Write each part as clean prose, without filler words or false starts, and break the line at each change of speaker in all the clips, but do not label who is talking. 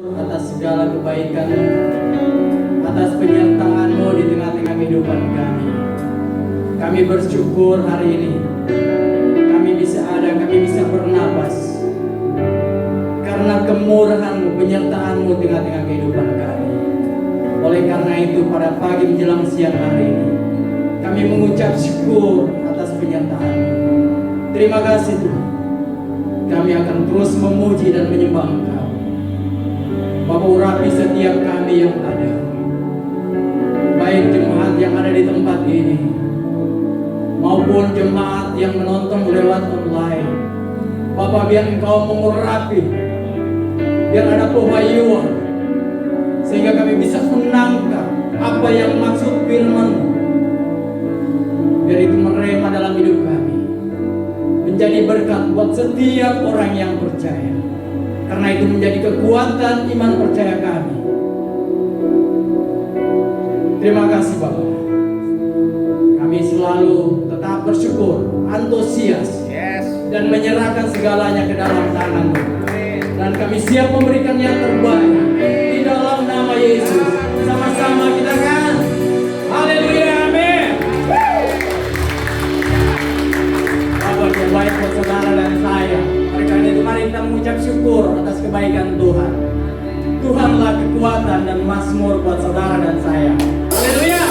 atas segala kebaikan, atas penyertaan-Mu di tengah-tengah kehidupan kami. Kami bersyukur hari ini kami bisa ada, kami bisa bernapas karena kemurahan-Mu, penyertaan-Mu di tengah-tengah kehidupan kami. Oleh karena itu pada pagi menjelang siang hari ini kami mengucap syukur atas penyertaan-Mu. Terima kasih Tuhan. Kami akan terus memuji dan menyembah Engkau. Bapa urapi setiap kami yang ada, baik jemaat yang ada di tempat ini maupun jemaat yang menonton lewat online. Bapa, biar Engkau mengurapi, biar ada pewahyuan, sehingga kami bisa menangkap apa yang maksud firman-Mu. Biar itu merema dalam hidup kami, menjadi berkat buat setiap orang yang percaya. Karena itu menjadi kekuatan iman percaya kami. Terima kasih Bapak. Kami selalu tetap bersyukur, antusias, dan menyerahkan segalanya ke dalam tangan-Mu. Dan kami siap memberikan yang terbaik di dalam nama Yesus. Sama-sama kita kan. Haleluya, amin. Kabar terbaik buat saudara dan saya. Karena itu mari kita mengucap syukur atas kebaikan Tuhan. Tuhanlah kekuatan dan mazmur buat saudara dan saya. Haleluya.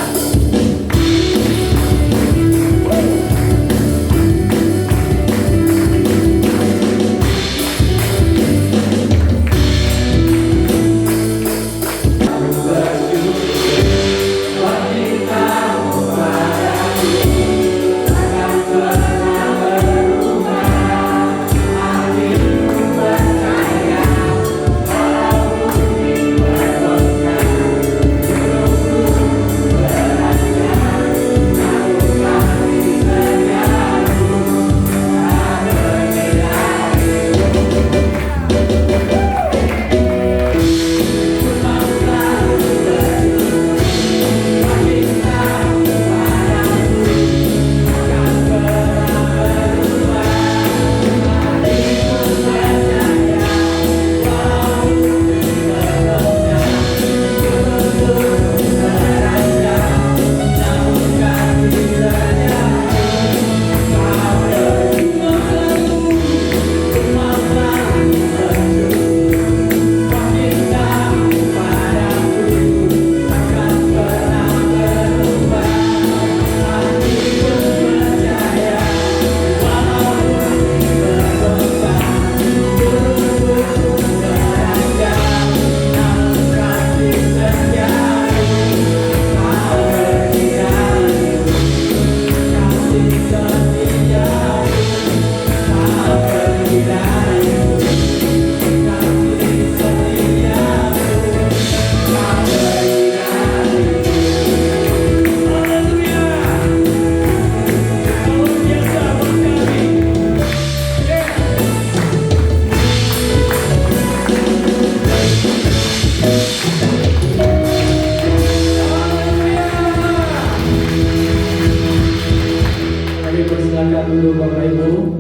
Persilakan dulu Bapak Ibu.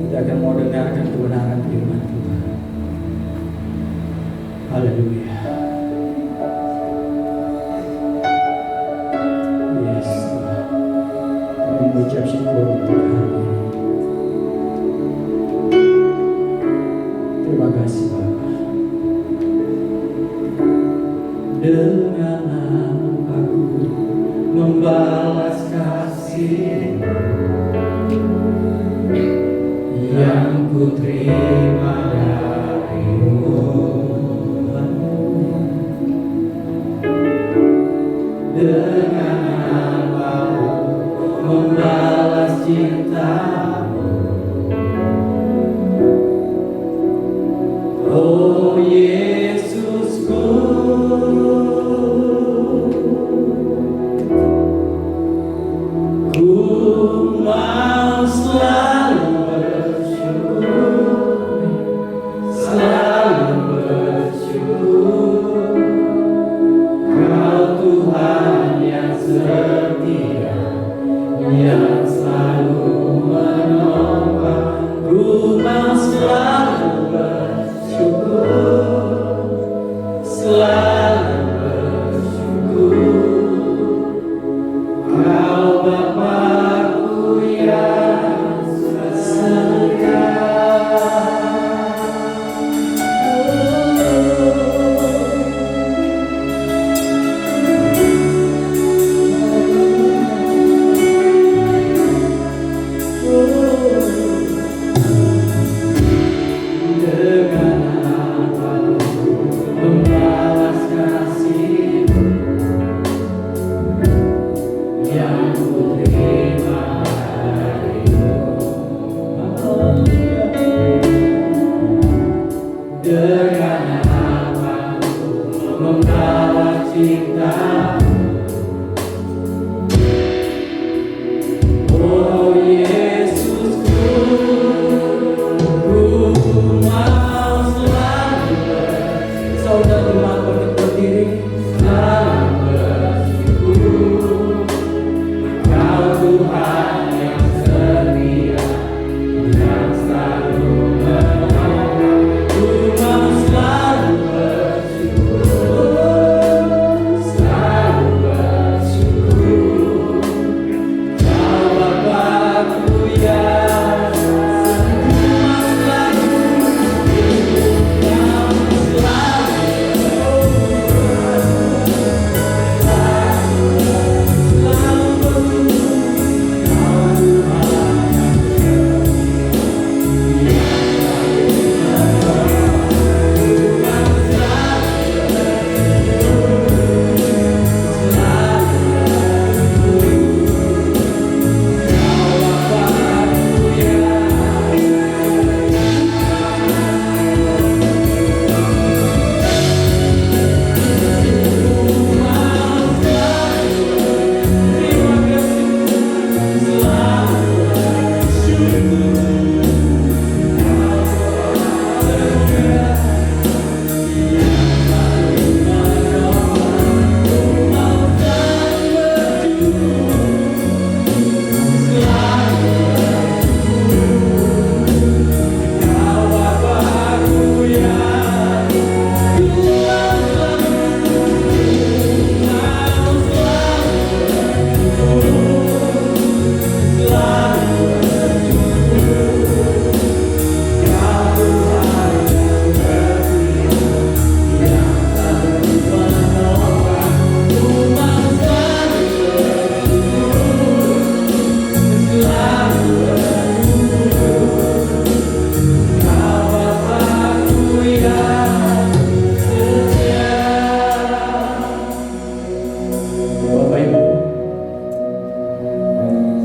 Kita akan mau dengarkan kebenaran firman Tuhan. Haleluya. Yes Tuhan. Kami mengucap syukur untuk hari ini. Terima kasih Bapak. Dengan aku membalas kasih yang ku terima darimu, dengan aku membalas cintamu. Oh Yesusku, ku mau selalu bersyukur, selalu bersyukur. Kau Tuhan yang setia, yang selalu menolong. Ku mau selalu bersyukur. karena aku membawa cinta. Oh Yesusku, ku mau selalu saudara mau berdiri selalu bersyukur. Kau Tuhan yang setia, yang selalu menolong. Ku mau selalu bersyukur, selalu bersyukur. Kau Bapakku yang ku mau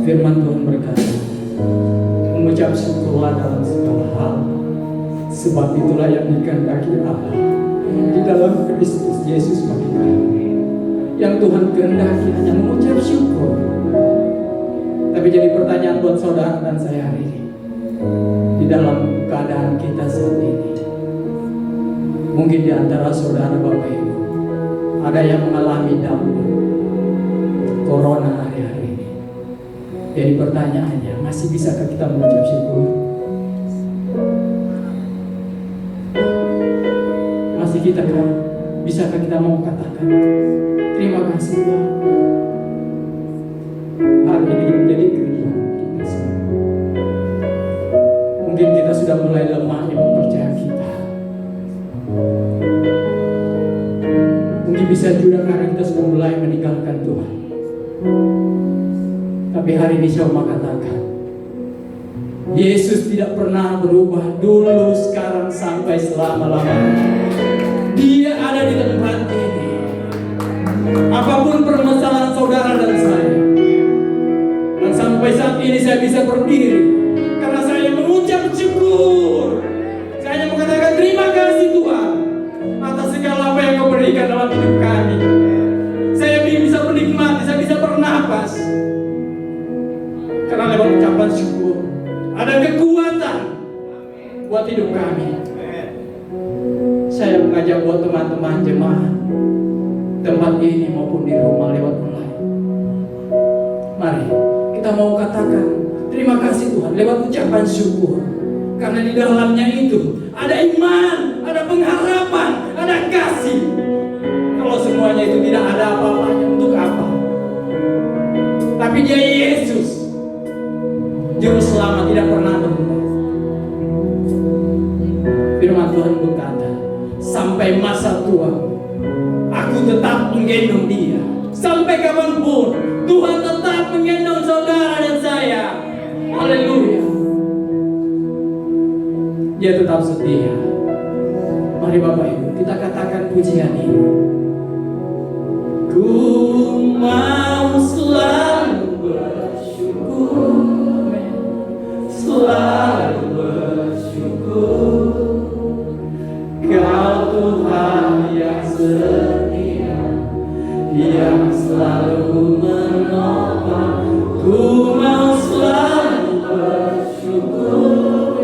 Firman Tuhan berkata, mengucap syukurlah dalam segala hal, sebab itulah yang dikehendaki Allah di dalam Kristus Yesus bagi kami. Yang Tuhan kehendaki hanya mengucap syukur. Tapi jadi pertanyaan buat saudara dan saya hari ini, di dalam keadaan kita saat ini, mungkin di antara saudara Bapak Ibu ada yang mengalami dampak corona hari-hari ini. Jadi pertanyaannya, masih bisakah kita mengucap syukur? Masih bisakah kita mau katakan terima kasih Tuhan? Hari ini menjadi kehidupan kita semua. Mungkin kita sudah mulai lemah di mempercaya kita. Mungkin bisa juga karena kita sudah mulai meninggalkan Tuhan. Tapi hari ini saya mau katakan, Yesus tidak pernah berubah, dulu, sekarang, sampai selama-lamanya. Dia ada di tempat ini. Apapun permasalahan saudara dan saya, dan sampai saat ini saya bisa berdiri karena saya mengucap syukur. Saya hanya mengatakan terima kasih Tuhan atas segala apa yang Kau berikan dalam hidup kami. Saya bisa menikmati, saya bisa bernapas karena lewat ucapan syukur ada kekuatan buat hidup kami. Saya mengajak buat teman-teman jemaat tempat ini maupun di rumah lewat online. Mari kita mau katakan terima kasih Tuhan lewat ucapan syukur, karena di dalamnya itu ada iman, ada pengharapan, ada kasih. Kalau semuanya itu tidak ada apa-apanya, untuk apa? Tapi Dia Yesus, Juru Selamat, tidak pernah berubah. Firman Tuhan berkata, sampai masa tua aku tetap menggendong dia. Sampai kapanpun Tuhan tetap menggendong saudara dan saya. Haleluya. Dia tetap setia. Mari Bapak Ibu kita katakan pujian ini. Ku mau selalu bersyukur, selalu bersyukur. Kau Tuhan yang setia, yang selalu menopang. Ku mau selalu bersyukur,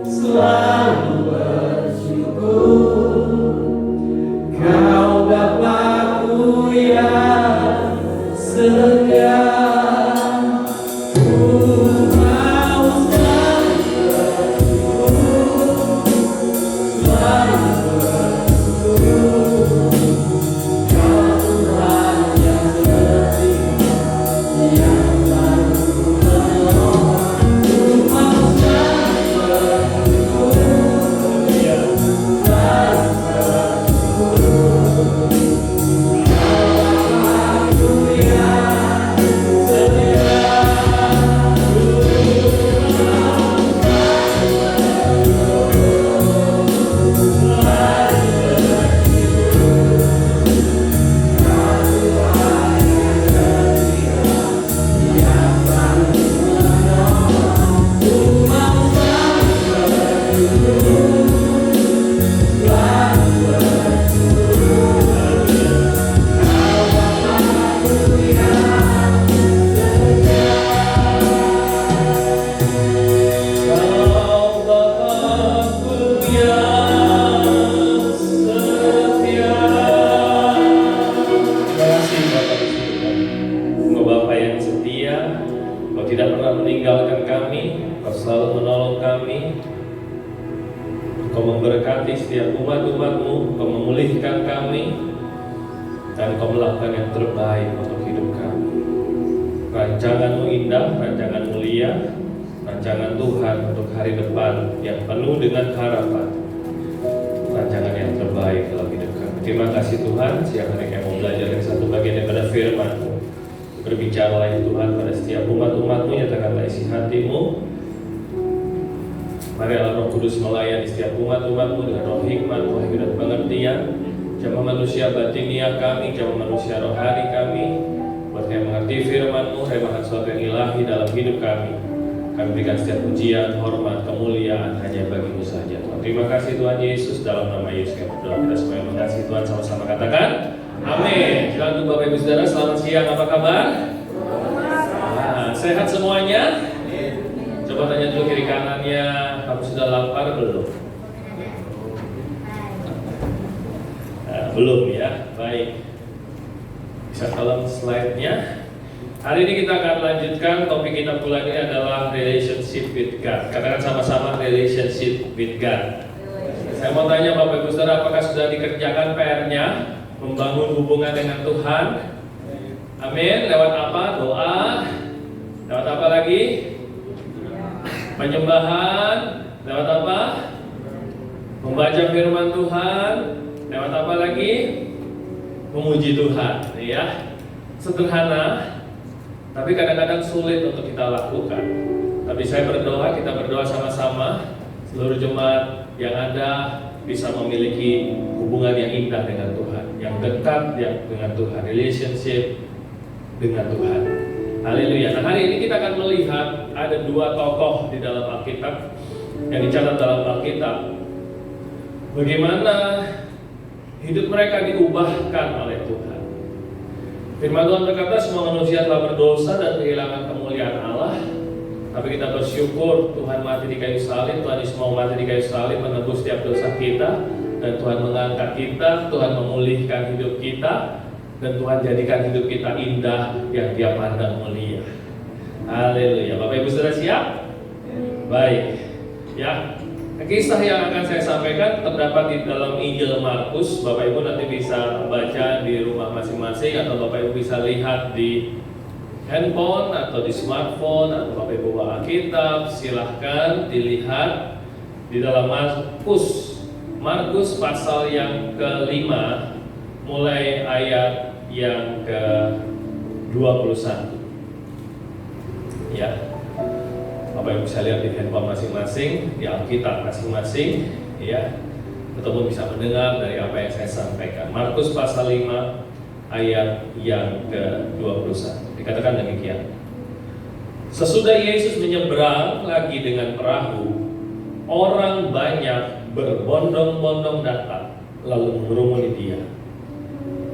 selalu bersyukur. Kau Bapa-Ku yang setia. Rancangan-Mu indah, rancangan mulia, rancangan Tuhan untuk hari depan yang penuh dengan harapan, rancangan yang terbaik dalam hidup kami. Terima kasih Tuhan, siang hari kami mau belajar dari satu bagian daripada firman-Mu. Berbicaralah ya Tuhan pada setiap umat-umat-Mu, nyatakanlah isi hati-Mu. Mari Allah Roh Kudus melayani setiap umat-umat-Mu dengan roh hikmat, wahyu dan pengertian. Jamah manusia batinia kami, jamah manusia rohani kami. Buat kami mengerti firman-Mu, remahan suatu yang ilahi dalam hidup kami. Kami berikan setiap pujian, hormat, kemuliaan hanya bagi-Mu saja Tuhan. Terima kasih Tuhan Yesus, dalam nama Yesus kami berdoa. Kita semua yang mengasihi Tuhan sama-sama katakan amin. Selamat Bapak Ibu Saudara, selamat siang, apa kabar? Nah, sehat semuanya? Coba tanya dulu kiri kanannya, kamu sudah lapar belum? Nah, belum ya, baik. Bisa tolong slide-nya. Hari ini kita akan lanjutkan, topik kita bulan ini adalah relationship with God. Katakan sama-sama relationship with God. Saya mau tanya Bapak Ibu Saudara, apakah sudah dikerjakan PR-nya? Membangun hubungan dengan Tuhan. Amin. Lewat apa? Doa. Lewat apa lagi? Penyembahan. Lewat apa? Membaca firman Tuhan. Lewat apa lagi? Memuji Tuhan, ya. Sederhana, tapi kadang-kadang sulit untuk kita lakukan. Tapi saya berdoa, kita berdoa sama-sama, seluruh jemaat yang ada bisa memiliki hubungan yang indah dengan Tuhan, yang dekat dengan Tuhan, relationship dengan Tuhan. Haleluya. Nah, hari ini kita akan melihat ada dua tokoh di dalam Alkitab yang dicatat dalam Alkitab. Bagaimana hidup mereka diubahkan oleh Tuhan. Firman Tuhan berkata, semua manusia telah berdosa dan kehilangan kemuliaan Allah. Tapi kita bersyukur Tuhan mati di kayu salib, Tuhan Yesus mau mati di kayu salib menebus setiap dosa kita, dan Tuhan mengangkat kita, Tuhan memulihkan hidup kita, dan Tuhan jadikan hidup kita indah yang Dia pandang mulia. Haleluya. Bapak Ibu Saudara siap? Baik. Ya. Kisah yang akan saya sampaikan terdapat di dalam Injil Markus. Bapak Ibu nanti bisa baca di rumah masing-masing, atau Bapak Ibu bisa lihat di handphone atau di smartphone, atau Bapak Ibu bawa Alkitab, silahkan dilihat di dalam Markus pasal yang ke-5 mulai ayat yang ke-21. Ya. Bapak Ibu bisa lihat di handphone masing-masing, di Alkitab masing-masing, ya. Ataupun bisa mendengar dari apa yang saya sampaikan. Markus pasal 5 ayat yang ke-21. Dikatakan demikian. Sesudah Yesus menyeberang lagi dengan perahu, orang banyak
berbondong-bondong datang lalu mengerumuni dia.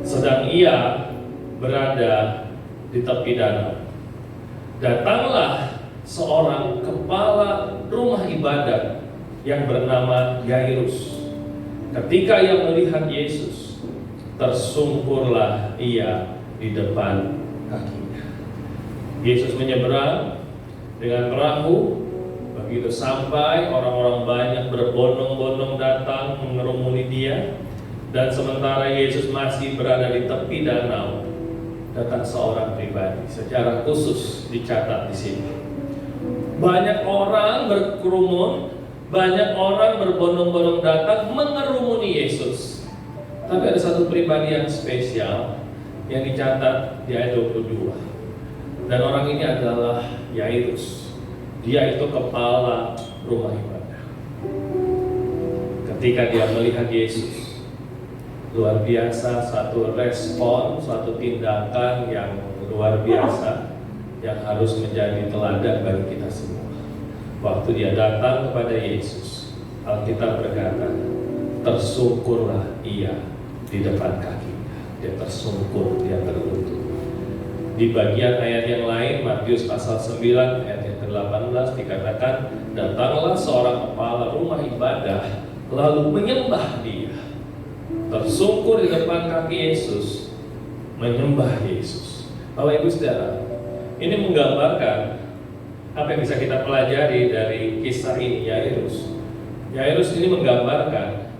Sedang ia berada di tepi danau. Datanglah seorang kepala rumah ibadat yang bernama Yairus. Ketika ia melihat Yesus, tersungkurlah ia di depan kakinya. Yesus menyeberang dengan perahu. Begitu sampai, orang-orang banyak berbondong-bondong datang mengerumuni dia. Dan sementara Yesus masih berada di tepi danau, datang seorang pribadi. Secara khusus dicatat di sini. Banyak orang berkerumun, banyak orang berbondong-bondong datang mengerumuni Yesus. Tapi ada satu pribadi yang spesial yang dicatat di ayat 22. Dan orang ini adalah Yairus. Dia itu kepala rumah ibadah. Ketika dia melihat Yesus, luar biasa, satu respon, suatu tindakan yang luar biasa yang harus menjadi teladan bagi kita semua. Waktu dia datang kepada Yesus, Alkitab berkata, tersungkurlah ia di depan kakinya. Dia tersungkur, dia berlutut. Di bagian ayat yang lain, Matius pasal 9 ayat yang ke-18 dikatakan, datanglah seorang kepala rumah ibadah lalu menyembah dia. Tersungkur di depan kaki Yesus, menyembah Yesus. Bapak Ibu Saudara, ini menggambarkan apa yang bisa kita pelajari dari kisah ini, Yairus. Yairus ini menggambarkan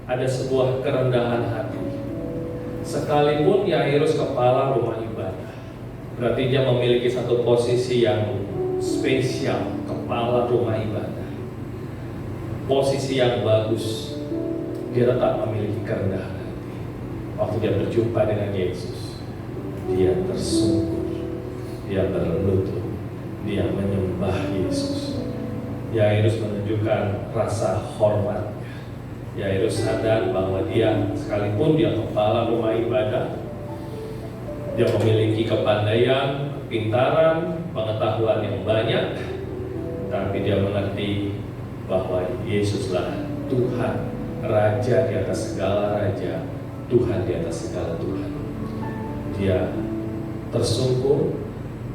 ada sebuah kerendahan hati. Sekalipun Yairus kepala rumah ibadah, berarti dia memiliki satu posisi yang spesial, kepala rumah ibadah. Posisi yang bagus. Dia tetap memiliki kerendahan hati. Waktu dia berjumpa dengan Yesus, dia tersungkur, dia berlutut, dia menyembah Yesus. Yairus menunjukkan rasa hormatnya. Yairus sadar bahwa dia, sekalipun dia kepala rumah ibadah, dia memiliki kepandaian, kepintaran, pengetahuan yang banyak, tapi dia mengerti bahwa Yesuslah Tuhan, Raja di atas segala raja, Tuhan di atas segala Tuhan. Dia tersungkur,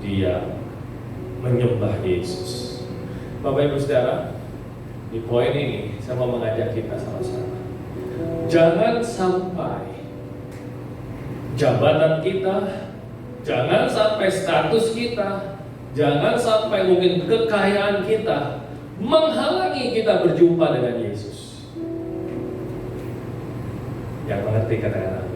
dia menyembah Yesus. Bapak Ibu Saudara, di poin ini saya mau mengajak kita sama-sama. Jangan sampai jabatan kita, jangan sampai status kita, jangan sampai mungkin kekayaan kita menghalangi kita berjumpa dengan Yesus. Yang mengerti kata-kata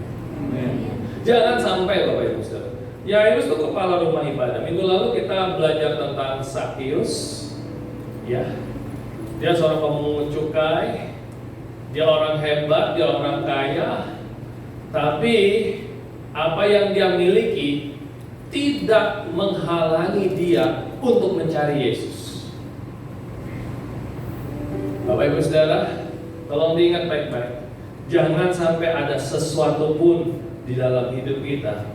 jangan sampai Bapak Ibu Saudara. Yairus itu kepala rumah ibadah. Minggu lalu kita belajar tentang Zakheus. Ya, dia seorang pemungut cukai, dia orang hebat, dia orang kaya, tapi apa yang dia miliki tidak menghalangi dia untuk mencari Yesus. Bapak Ibu Saudara, tolong diingat baik-baik. Jangan sampai ada sesuatu pun di dalam hidup kita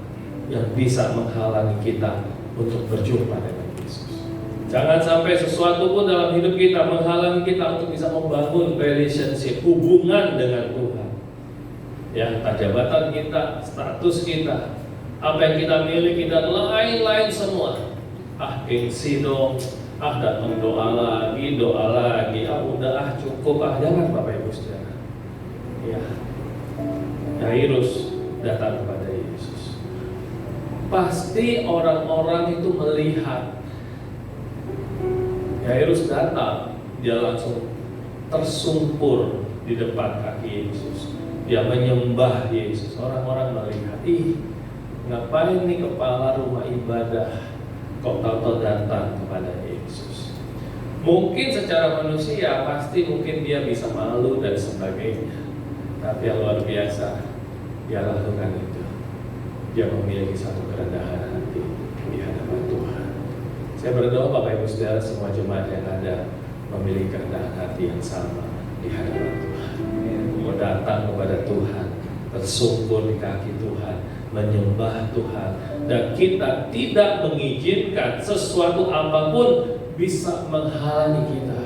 yang bisa menghalangi kita untuk berjumpa dengan Yesus. Jangan sampai sesuatu pun dalam hidup kita menghalangi kita untuk bisa membangun relationship, hubungan dengan Tuhan. Ya, entah jabatan kita, status kita, apa yang kita miliki dan lain-lain semua. Gengsi dong, datang doa lagi, udah cukup, jangan Bapak Ibu Saudara. Ya, Yairus datang kepada Yesus. Pasti orang-orang itu melihat Yairus datang, dia langsung tersungkur di depan kaki Yesus. Dia menyembah Yesus. Orang-orang melihat, ngapain nih kepala rumah ibadah kok tahu-tahu datang kepada Yesus. Mungkin secara manusia pasti mungkin dia bisa malu dan sebagainya. Tapi yang luar biasa, dia lakukan itu. Dia memiliki satu kerendahan hati di hadapan Tuhan. Saya berdoa Bapak Ibu Saudara semua jemaat yang ada memiliki kerendahan hati yang sama di hadapan Tuhan. Mau datang kepada Tuhan, tersungkur di kaki Tuhan, menyembah Tuhan, dan kita tidak mengizinkan sesuatu apapun bisa menghalangi kita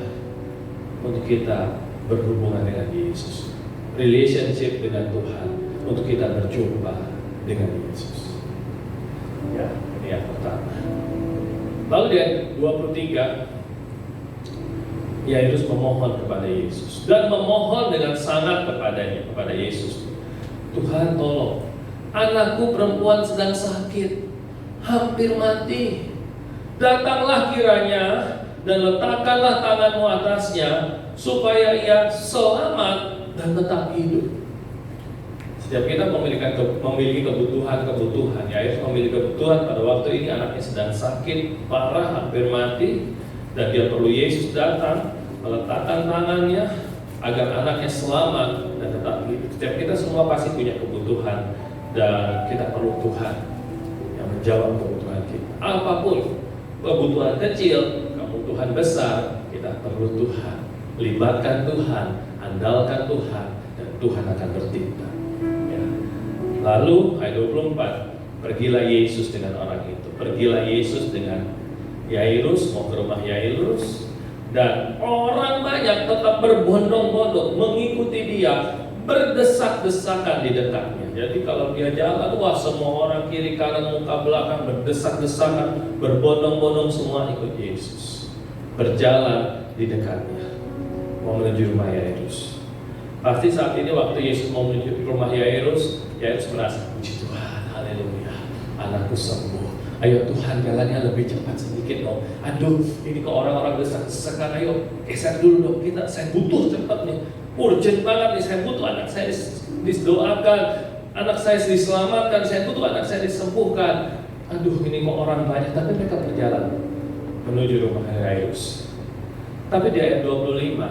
untuk kita berhubungan dengan Yesus, relationship dengan Tuhan, untuk kita berjumpa dengan Yesus. Ya, ini yang pertama. Lalu di ayat 23, Yairus memohon kepada Yesus dan memohon dengan sangat kepadanya, kepada Yesus. Tuhan, tolong, anakku perempuan sedang sakit, hampir mati. Datanglah kiranya dan letakkanlah tanganmu atasnya, supaya ia selamat dan tetap hidup. Setiap kita memiliki kebutuhan. Yairus memiliki kebutuhan. Pada waktu ini anaknya sedang sakit parah, hampir mati, dan dia perlu Yesus datang meletakkan tangannya agar anaknya selamat dan tetap hidup. Setiap kita semua pasti punya kebutuhan, dan kita perlu Tuhan yang menjawab kebutuhan kita. Apapun kebutuhan kecil, kebutuhan besar, kita perlu Tuhan. Libatkan Tuhan, andalkan Tuhan, dan Tuhan akan bertindak. Ya. Lalu ayat 24, pergilah Yesus dengan orang itu. Pergilah Yesus dengan Yairus, mau ke rumah Yairus, dan orang banyak tetap berbondong-bondong mengikuti dia, berdesak-desakan di dekatnya. Jadi kalau dia jalan, wah, semua orang kiri kanan muka belakang berdesak-desakan, berbondong-bondong semua ikut Yesus, berjalan di dekatnya, mau menuju rumah Yairus. Pasti saat ini waktu Yesus mau menuju rumah Yairus, Yairus merasa, puji Tuhan, haleluya, anakku sembuh. Ayo Tuhan, jalannya lebih cepat sedikit dong. Aduh, ini kok orang-orang desak-desakan. Ayo geser dulu dong, saya butuh cepat nih, urgent banget nih, saya butuh anak saya didoakan, anak saya diselamatkan, saya butuh anak saya disembuhkan. Aduh, ini kok orang banyak, tapi mereka berjalan menuju rumah Yairus. Tapi di ayat 25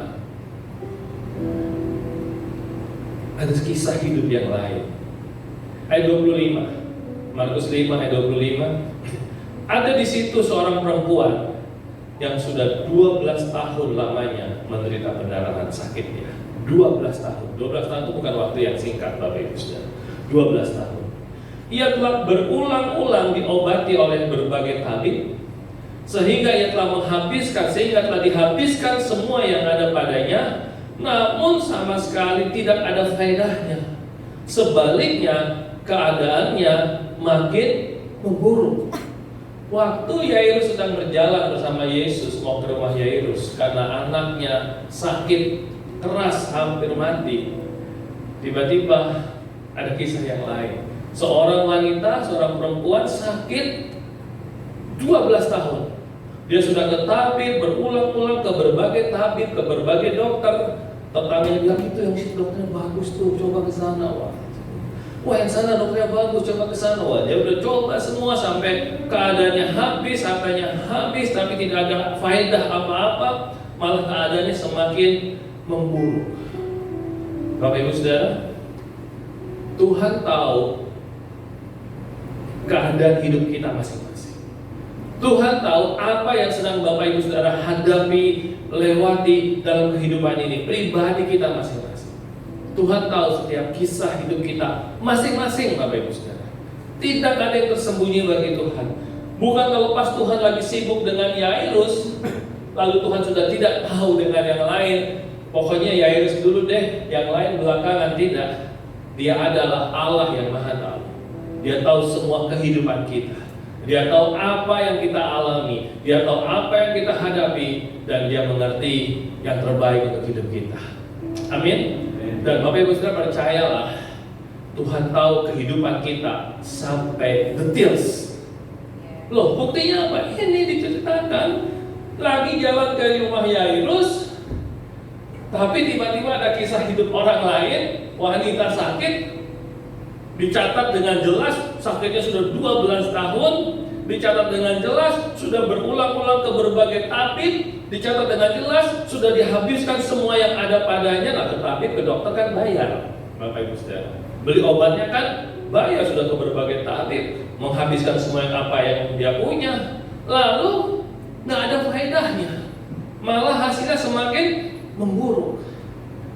ada kisah hidup yang lain. Ayat 25, Markus 5 ayat 25, ada di situ seorang perempuan yang sudah 12 tahun lamanya menderita pendarahan sakitnya. 12 tahun. 12 tahun itu bukan waktu yang singkat, Bapak Ibu Saudara. 12 tahun. Ia telah berulang-ulang diobati oleh berbagai tabib, sehingga telah dihabiskan semua yang ada padanya, namun sama sekali tidak ada faedahnya. Sebaliknya, keadaannya makin memburuk. Waktu Yairus sedang berjalan bersama Yesus mau ke rumah Yairus karena anaknya sakit keras, hampir mati, tiba-tiba ada kisah yang lain. Seorang wanita, seorang perempuan sakit 12 tahun. Dia sudah ke tabib, berulang-ulang ke berbagai tabib, ke berbagai dokter. Tetangganya bilang, itu yang si dokternya bagus tuh, coba ke sana. Wah, yang sana dokternya bagus, coba ke sana. Wah, dia udah coba semua sampai keadaannya habis, hartanya habis, tapi tidak ada faedah apa-apa, malah keadaannya semakin memburuk. Bapak Ibu Saudara, Tuhan tahu keadaan hidup kita masing-masing. Tuhan tahu apa yang sedang Bapak Ibu Saudara hadapi, lewati dalam kehidupan ini, pribadi kita masing-masing. Tuhan tahu setiap kisah hidup kita masing-masing, Bapak Ibu Saudara. Tidak ada yang tersembunyi bagi Tuhan. Bukan kalau pas Tuhan lagi sibuk dengan Yairus, lalu Tuhan sudah tidak tahu dengan yang lain. Pokoknya Yairus dulu deh, yang lain belakangan. Tidak. Dia adalah Allah yang Maha Tahu. Dia tahu semua kehidupan kita. Dia tahu apa yang kita alami. Dia tahu apa yang kita hadapi, dan dia mengerti yang terbaik untuk hidup kita. Amin. Dan Bapak Ibu Saudara, percayalah, Tuhan tahu kehidupan kita sampai details. Loh, buktinya apa? Ini diceritakan lagi jalan ke rumah Yairus, tapi tiba-tiba ada kisah hidup orang lain, wanita sakit, dicatat dengan jelas sakitnya sudah 12 tahun, dicatat dengan jelas sudah berulang-ulang ke berbagai tabib, dicatat dengan jelas sudah dihabiskan semua yang ada padanya. Nah, tetapi ke dokter kan bayar, Bapak Ibu Saudara. Beli obatnya kan bayar, sudah ke berbagai tabib, menghabiskan semua yang apa yang dia punya, lalu nggak ada faedahnya, malah hasilnya semakin memburuk.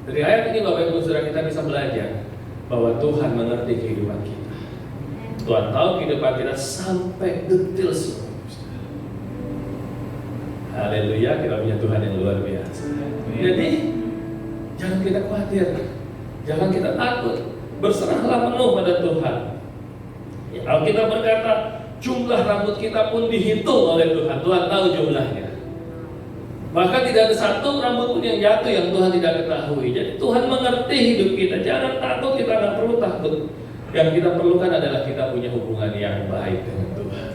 Dari ayat ini Bapak Ibu Saudara, kita bisa belajar bahwa Tuhan mengerti kehidupan kita. Tuhan tahu kehidupan kita sampai detail semua. Haleluya, kita punya Tuhan yang luar biasa. Jadi Jangan kita khawatir, jangan kita takut. Berserahlah penuh pada Tuhan. Ya, Alkitab berkata, jumlah rambut kita pun dihitung oleh Tuhan. Tuhan tahu jumlahnya. Bahkan tidak ada satu rambut pun yang jatuh yang Tuhan tidak ketahui. Jadi Tuhan mengerti hidup kita. Jangan takut, kita nggak perlu takut. Yang kita perlukan adalah kita punya hubungan yang baik dengan Tuhan.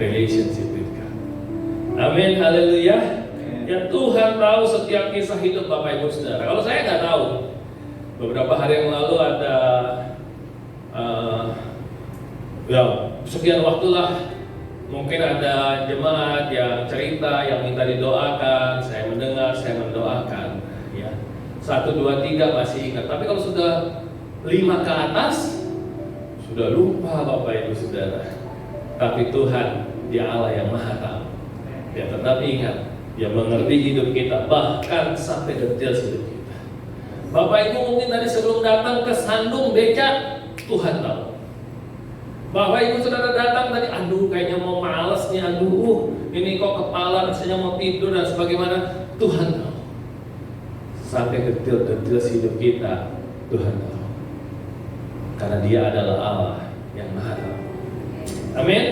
Relationship with God. Amin, haleluya. Ya, Tuhan tahu setiap kisah hidup Bapak Ibu Saudara. Kalau saya nggak tahu, beberapa hari yang lalu ada sekian waktulah mungkin ada jemaat yang cerita, yang minta didoakan. Saya mendengar, saya mendoakan. Ya, 1, 2, 3 masih ingat. Tapi kalau sudah 5 ke atas, sudah lupa Bapak Ibu Saudara. Tapi Tuhan, Dia Allah yang Maha Tahu. Dia tetap ingat, Dia mengerti hidup kita, bahkan sampai detail hidup kita. Bapak Ibu mungkin tadi sebelum datang ke sandung becak, Tuhan tahu. Bapak Ibu Saudara datang tadi, aduh kayaknya mau males nih, aduh ini kok kepala rasanya mau tidur dan sebagaimana. Tuhan tahu. Sampai detail-detail hidup kita, Tuhan tahu. Karena Dia adalah Allah yang Maha Tahu. Amin.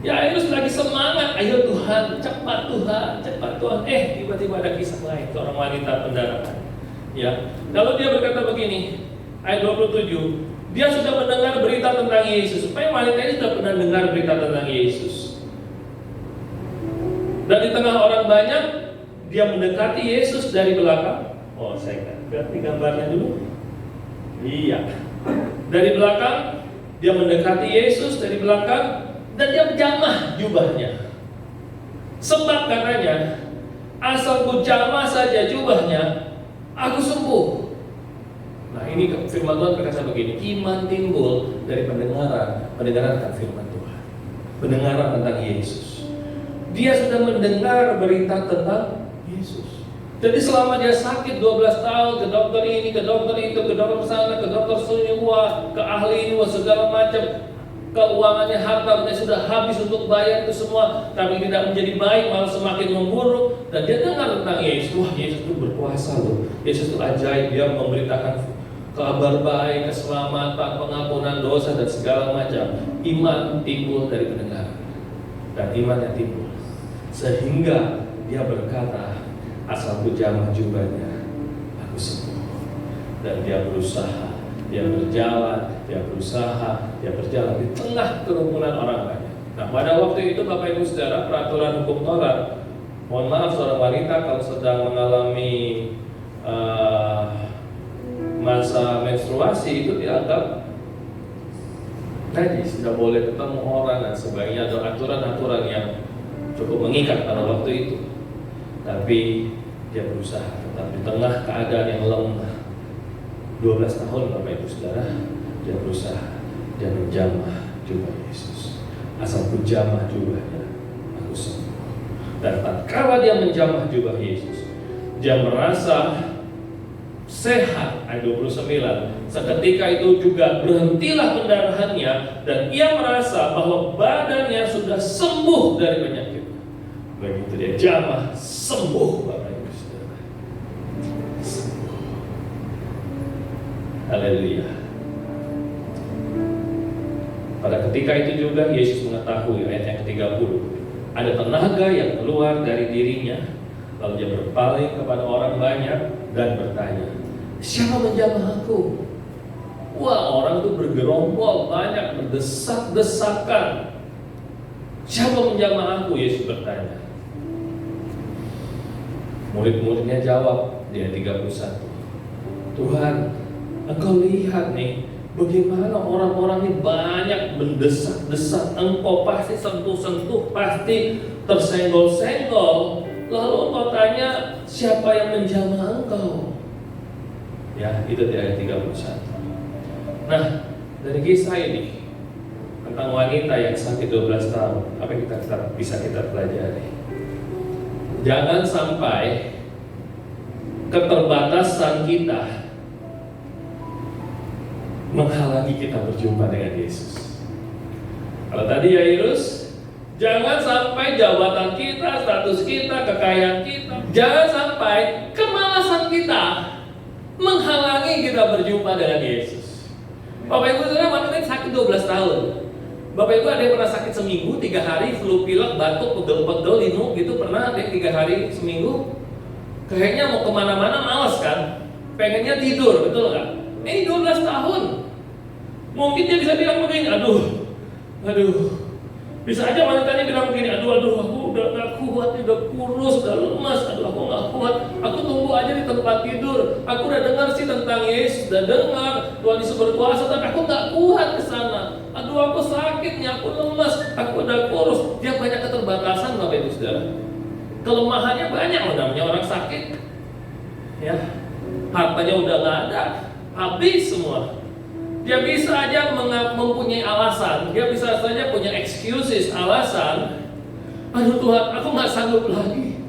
Ya, Airus lagi semangat, ayo Tuhan, cepat Tuhan, cepat Tuhan. Tiba-tiba ada kisah lain, seorang wanita pendaratan. Ya, lalu dia berkata begini, ayat 27, dia sudah mendengar berita tentang Yesus. Supaya wanita ini sudah pernah dengar berita tentang Yesus. Dan di tengah orang banyak, dia mendekati Yesus dari belakang. Oh, saya ganti gambarnya dulu. Iya, dari belakang dia mendekati Yesus dari belakang. Dan dia menjamah jubahnya. Sebab katanya, asal ku jamah saja jubahnya, aku sembuh. Nah, ini firman Tuhan berkata begini, iman timbul dari pendengaran akan firman Tuhan, pendengaran tentang Yesus. Dia sudah mendengar berita tentang Yesus. Jadi selama dia sakit 12 tahun, ke dokter ini, ke dokter itu, ke dokter sana, ke dokter sini, ke ahli ini, segala macam, keuangannya, hartanya sudah habis untuk bayar itu semua, tapi tidak menjadi baik, malah semakin memburuk. Dan dia dengar tentang Yesus. Wah, Yesus itu berkuasa loh, Yesus itu ajaib, dia memberitakan kabar baik, keselamatan, pengampunan dosa dan segala macam. Iman timbul dari pendengaran, dan imannya timbul sehingga dia berkata, asal ku jamah jubahnya, aku sembuh. Dan dia berusaha, dia berjalan, dia berusaha, dia berjalan di tengah kerumunan orang banyak. Nah, pada waktu itu Bapak Ibu Saudara, peraturan hukum Taurat, mohon maaf, seorang wanita kalau sedang mengalami masa menstruasi itu dianggap najis, tidak boleh ketemu orang dan sebagainya. Ada aturan-aturan yang cukup mengikat pada waktu itu. Tapi dia berusaha tetap di tengah keadaan yang lemah. 12 tahun Bapak Ibu Saudara, dia berusaha, dia menjamah jubah Yesus. Asal ku jamah jubahnya, aku sembuh. Dan tatkala dia menjamah jubah Yesus, dia merasa sehat. Ayat 29, seketika itu juga berhentilah pendarahannya dan ia merasa bahwa badannya sudah sembuh dari penyakit. Begitu dia jamah, sembuh Bapak Ibu Saudara. Haleluya. Pada ketika itu juga Yesus mengetahui, ayat yang ke-30, ada tenaga yang keluar dari dirinya. Lalu dia berpaling kepada orang banyak dan bertanya, siapa menjamah aku? Wah, orang itu bergerombol banyak, berdesak-desakan. Siapa menjamah aku? Yesus bertanya. Murid-muridnya jawab di ayat 31, Tuhan, Engkau lihat nih, bagaimana orang-orang ini banyak mendesak-desak. Engkau pasti sentuh-sentuh, pasti tersenggol-senggol. Lalu Engkau tanya, siapa yang menjamah Engkau? Ya, itu di ayat 31. Nah, dari kisah ini tentang wanita yang sakit 12 tahun, apa yang bisa kita pelajari? Jangan sampai keterbatasan kita menghalangi kita berjumpa dengan Yesus. Kalau tadi Yairus, jangan sampai jabatan kita, status kita, kekayaan kita, jangan sampai kemalasan kemalasan kita menghalangi kita berjumpa dengan Yesus. Bapak Ibu saudara, wanita ini sakit 12 tahun. Bapak Ibu ada yang pernah sakit seminggu, 3 hari, flu pilek, batuk, pegel-pegel, linu gitu, pernah ada yang 3 hari seminggu? Kayaknya mau kemana-mana males kan? Pengennya tidur, betul nggak? Ini 12 tahun. Mungkin dia bisa bilang begini, aduh. Bisa aja wanitanya bilang begini, aduh, aku udah gak kuat, udah kurus, udah lemas, aduh aku gak kuat, aku tunggu aja di tempat tidur. Aku udah dengar sih tentang Yesus, udah dengar Tuhan Yesus berkuasa, tapi aku gak kuat ke sana. Aduh aku sakitnya, aku lemas, aku udah kurus. Dia banyak keterbatasan Bapak Ibu Saudara. Kelemahannya banyak loh, namanya orang sakit. Ya, hartanya udah gak ada, habis semua. Dia bisa aja mempunyai alasan, dia bisa saja punya excuses, alasan. Aduh Tuhan, aku nggak sanggup lagi.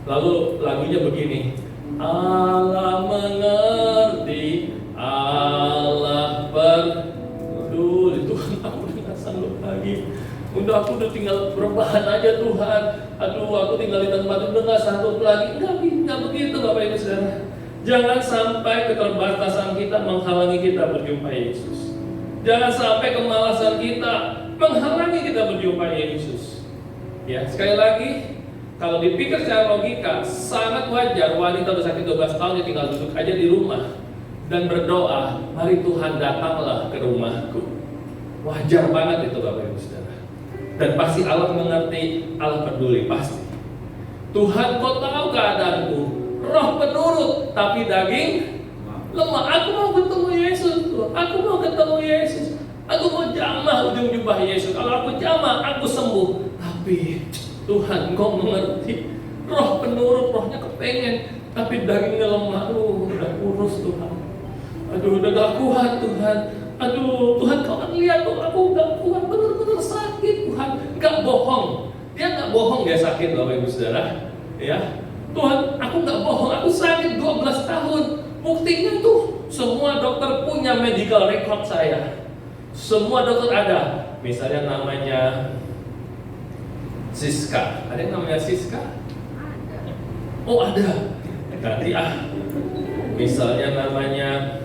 Lalu lagunya begini, Allah mengerti, Allah peduli. Tuhan, aku udah nggak sanggup lagi. Aku udah tinggal berbahan aja Tuhan. Aduh, aku tinggal di tempat udah nggak sanggup lagi. Nggak begitu Bapak Ibu Saudara. Jangan sampai keterbatasan kita menghalangi kita berjumpa Yesus. Jangan sampai kemalasan kita menghalangi kita berjumpa Yesus. Ya, sekali lagi, kalau dipikir secara logika, sangat wajar wanita bersakit 12 tahun dia tinggal duduk aja di rumah dan berdoa, mari Tuhan datanglah ke rumahku. Wajar banget itu Bapak Ibu Saudara. Dan pasti Allah mengerti, Allah peduli pasti. Tuhan, kau tahu keadaanku. Roh penurut, tapi daging lemah. Aku mau ketemu Yesus, Tuhan. Aku mau ketemu Yesus. Aku mau jamah ujung jubah Yesus. Kalau aku jamah, aku sembuh. Tapi Tuhan, Kau mengerti. Roh penurut, rohnya kepengen, tapi dagingnya lemah. Udah kurus Tuhan. Aduh, udah gak kuat Tuhan. Aduh, Tuhan Kau kan lihat tuh, aku gak kuat, bener-bener sakit Tuhan. Gak bohong. Dia gak bohong dia sakit Bapak Ibu Saudara. Ya. Tuhan, aku nggak bohong, aku sakit 12 tahun. Buktinya tuh, semua dokter punya medical record saya. Semua dokter ada. Misalnya namanya Siska. Ada yang namanya Siska? Ada. Oh ada. Ganti Misalnya namanya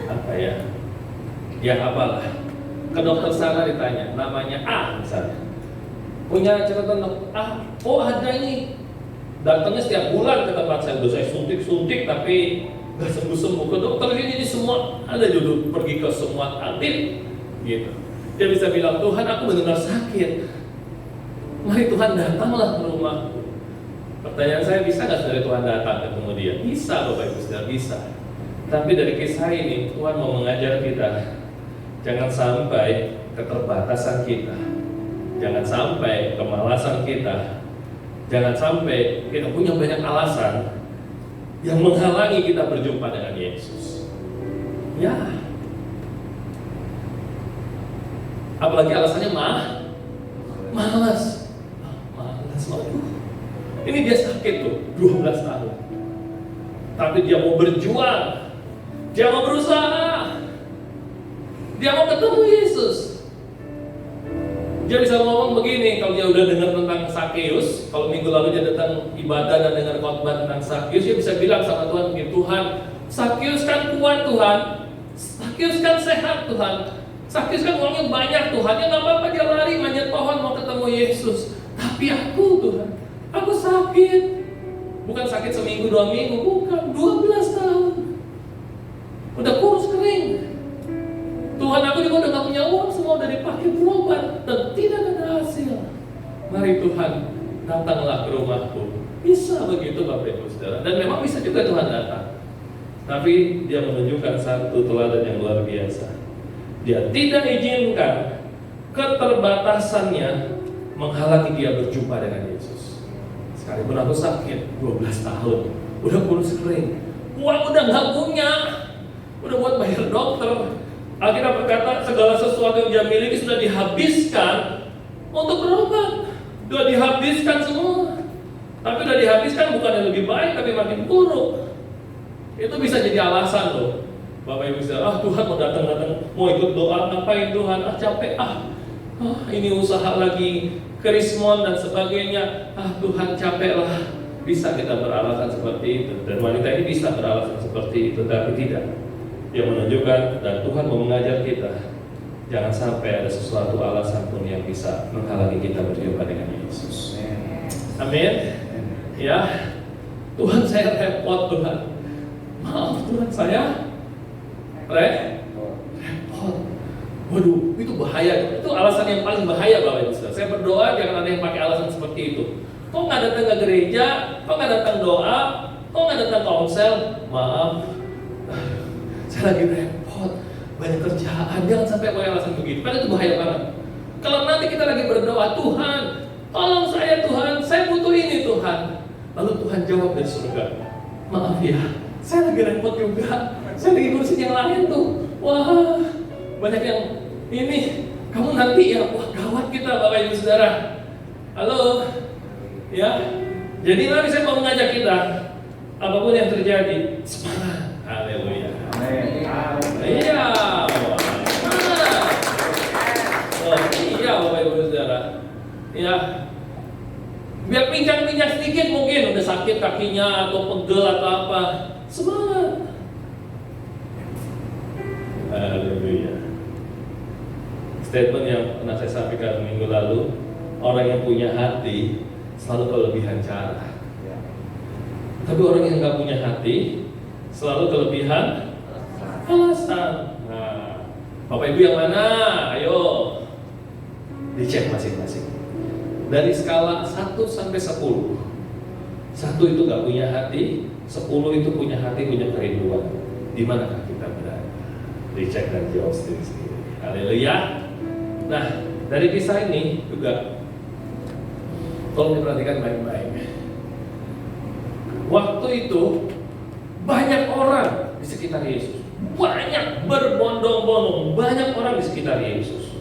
apa ya? Ya apalah. Ke dokter sana ditanya, namanya misalnya. Punya catatan dokter oh ada ini. Datangnya setiap bulan ke tempat saya, udah saya suntik tapi nggak sembuh-sembuh. Ke dokter ini semua ada judul pergi ke semua tabib, gitu. Dia bisa bilang, Tuhan aku benar-benar sakit. Mari Tuhan datanglah ke rumahku. Pertanyaan saya, bisa nggak saudara Tuhan datang ketemu dia? Bisa Bapak Ibu Saudara, bisa. Tapi dari kisah ini Tuhan mau mengajar kita, jangan sampai keterbatasan kita, jangan sampai kemalasan kita, jangan sampai kita punya banyak alasan yang menghalangi kita berjumpa dengan Yesus. Ya. Apalagi alasannya malas. Ini dia sakit tuh, 12 tahun. Tapi dia mau berjuang. Dia mau berusaha. Dia mau ketemu Yesus. Dia bisa ngomong begini, kalau dia udah dengar tentang Sakeus, kalau minggu lalu dia datang ibadah dan dengar khotbah tentang Sakeus, dia bisa bilang sama Tuhan, Tuhan, Sakeus kan kuat Tuhan, Sakeus kan sehat Tuhan, Sakeus kan uangnya banyak Tuhan, ya nggak apa-apa dia lari manjat pohon mau ketemu Yesus. Tapi aku Tuhan, aku sakit, bukan sakit seminggu 2 minggu, bukan 12 tahun, udah kurus kering. Tuhan aku juga udah gak punya uang, semua udah dipakai berobat dan tidak ada hasil. Mari Tuhan datanglah ke rumahku. Bisa begitu Bapak Ibu Saudara. Dan memang bisa juga Tuhan datang. Tapi dia menunjukkan satu teladan yang luar biasa. Dia tidak izinkan keterbatasannya menghalangi dia berjumpa dengan Yesus. Sekalipun aku sakit 12 tahun, udah kurus kering, uang udah gak punya, udah buat bayar dokter. Alkitab berkata segala sesuatu yang dia miliki sudah dihabiskan untuk berobat. Sudah dihabiskan semua. Tapi sudah dihabiskan bukan yang lebih baik, tapi makin buruk. Itu bisa jadi alasan loh. Bapak Ibu Saudara, Tuhan mau datang, mau ikut doa, ngapain Tuhan? Capek, ini usaha lagi, kerismon dan sebagainya. Tuhan capek lah. bisa kita beralasan seperti itu, dan wanita ini bisa beralasan seperti itu, tapi tidak. Dia menunjukkan, dan Tuhan mau mengajar kita, jangan sampai ada sesuatu alasan pun yang bisa menghalangi kita berjumpa dengan Yesus. Amin. Ya, Tuhan saya repot Tuhan. Maaf Tuhan saya repot. Waduh, itu bahaya. Itu alasan yang paling bahaya Bapak Ibu Saudara. Saya berdoa jangan ada yang pakai alasan seperti itu. Kok nggak datang ke gereja? Kok nggak datang doa? Kok nggak datang konsel? Maaf, saya lagi repot, banyak kerjaan. Jangan sampai pakai alasan begitu. Kan itu bahaya banget. Kalau nanti kita lagi berdoa, Tuhan, tolong saya Tuhan, saya butuh ini Tuhan. Lalu Tuhan jawab dari surga, maaf ya, saya lagi repot juga. Saya lagi ngurusin yang lain tuh. Wah, banyak yang ini. Kamu nanti ya, wah gawat kita Bapak Ibu Saudara. Halo. Ya, jadi mari saya mau mengajak kita, apapun yang terjadi, semangat, haleluya. Iya, semangat. Oh, iya Bapak Ibu Saudara. Ya, biar pincang-pincang sedikit mungkin udah sakit kakinya atau pegel atau apa, semangat. Haleluya. Statement yang pernah saya sampaikan minggu lalu, orang yang punya hati selalu kelebihan cara. Tapi orang yang nggak punya hati selalu kelebihan alasan. Nah, Bapak Ibu yang mana? Ayo dicek masing-masing. Dari skala 1 sampai 10. 1 itu nggak punya hati, 10 itu punya hati, punya kerinduan. Di manakah kita berada? Dicek dan jawab sendiri-sendiri. Haleluya. Nah, dari kisah ini juga tolong diperhatikan baik-baik. Waktu itu banyak orang di sekitar Yesus, banyak berbondong-bondong, banyak orang di sekitar Yesus,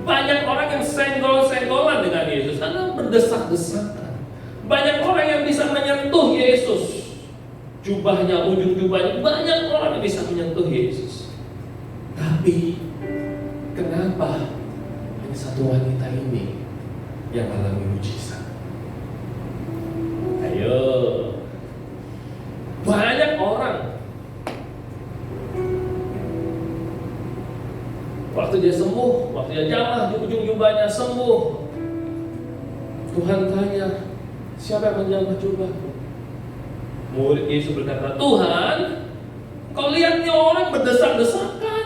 banyak orang yang senggol-senggolan dengan Yesus karena berdesak-desakan. Banyak orang yang bisa menyentuh Yesus, jubahnya, ujung jubahnya, banyak orang yang bisa menyentuh Yesus. Tapi kenapa hanya satu wanita ini yang alami mujizat? Ayo, banyak orang waktu dia sembuh, waktu dia jamah di ujung jubahnya sembuh, Tuhan tanya, siapa yang menjamah jubahku? Murid Yesus berkata, Tuhan, kau lihat nih orang berdesak-desakan,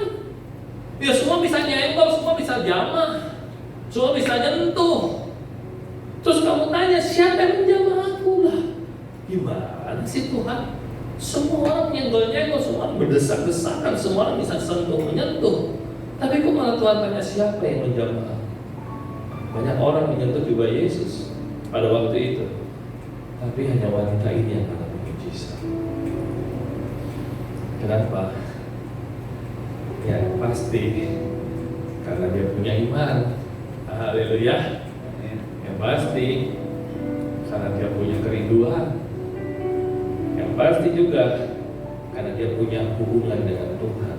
ya semua bisa nyenggol, semua bisa jamah, semua bisa nyentuh. Terus kamu tanya, siapa yang menjamah aku lah? Gimana sih Tuhan? Semua orang nyenggol-nyenggol, semua orang berdesak-desakan, semua orang bisa sentuh, menyentuh. Tapi kok malah Tuhan tanya siapa yang menjamah aku? Banyak orang menyentuh jubah Yesus pada waktu itu, tapi hanya wanita ini yang mengalami mujizat. Kenapa? Ya pasti karena dia punya iman. Haleluya. Yang pasti karena dia punya kerinduan. Yang pasti juga karena dia punya hubungan dengan Tuhan.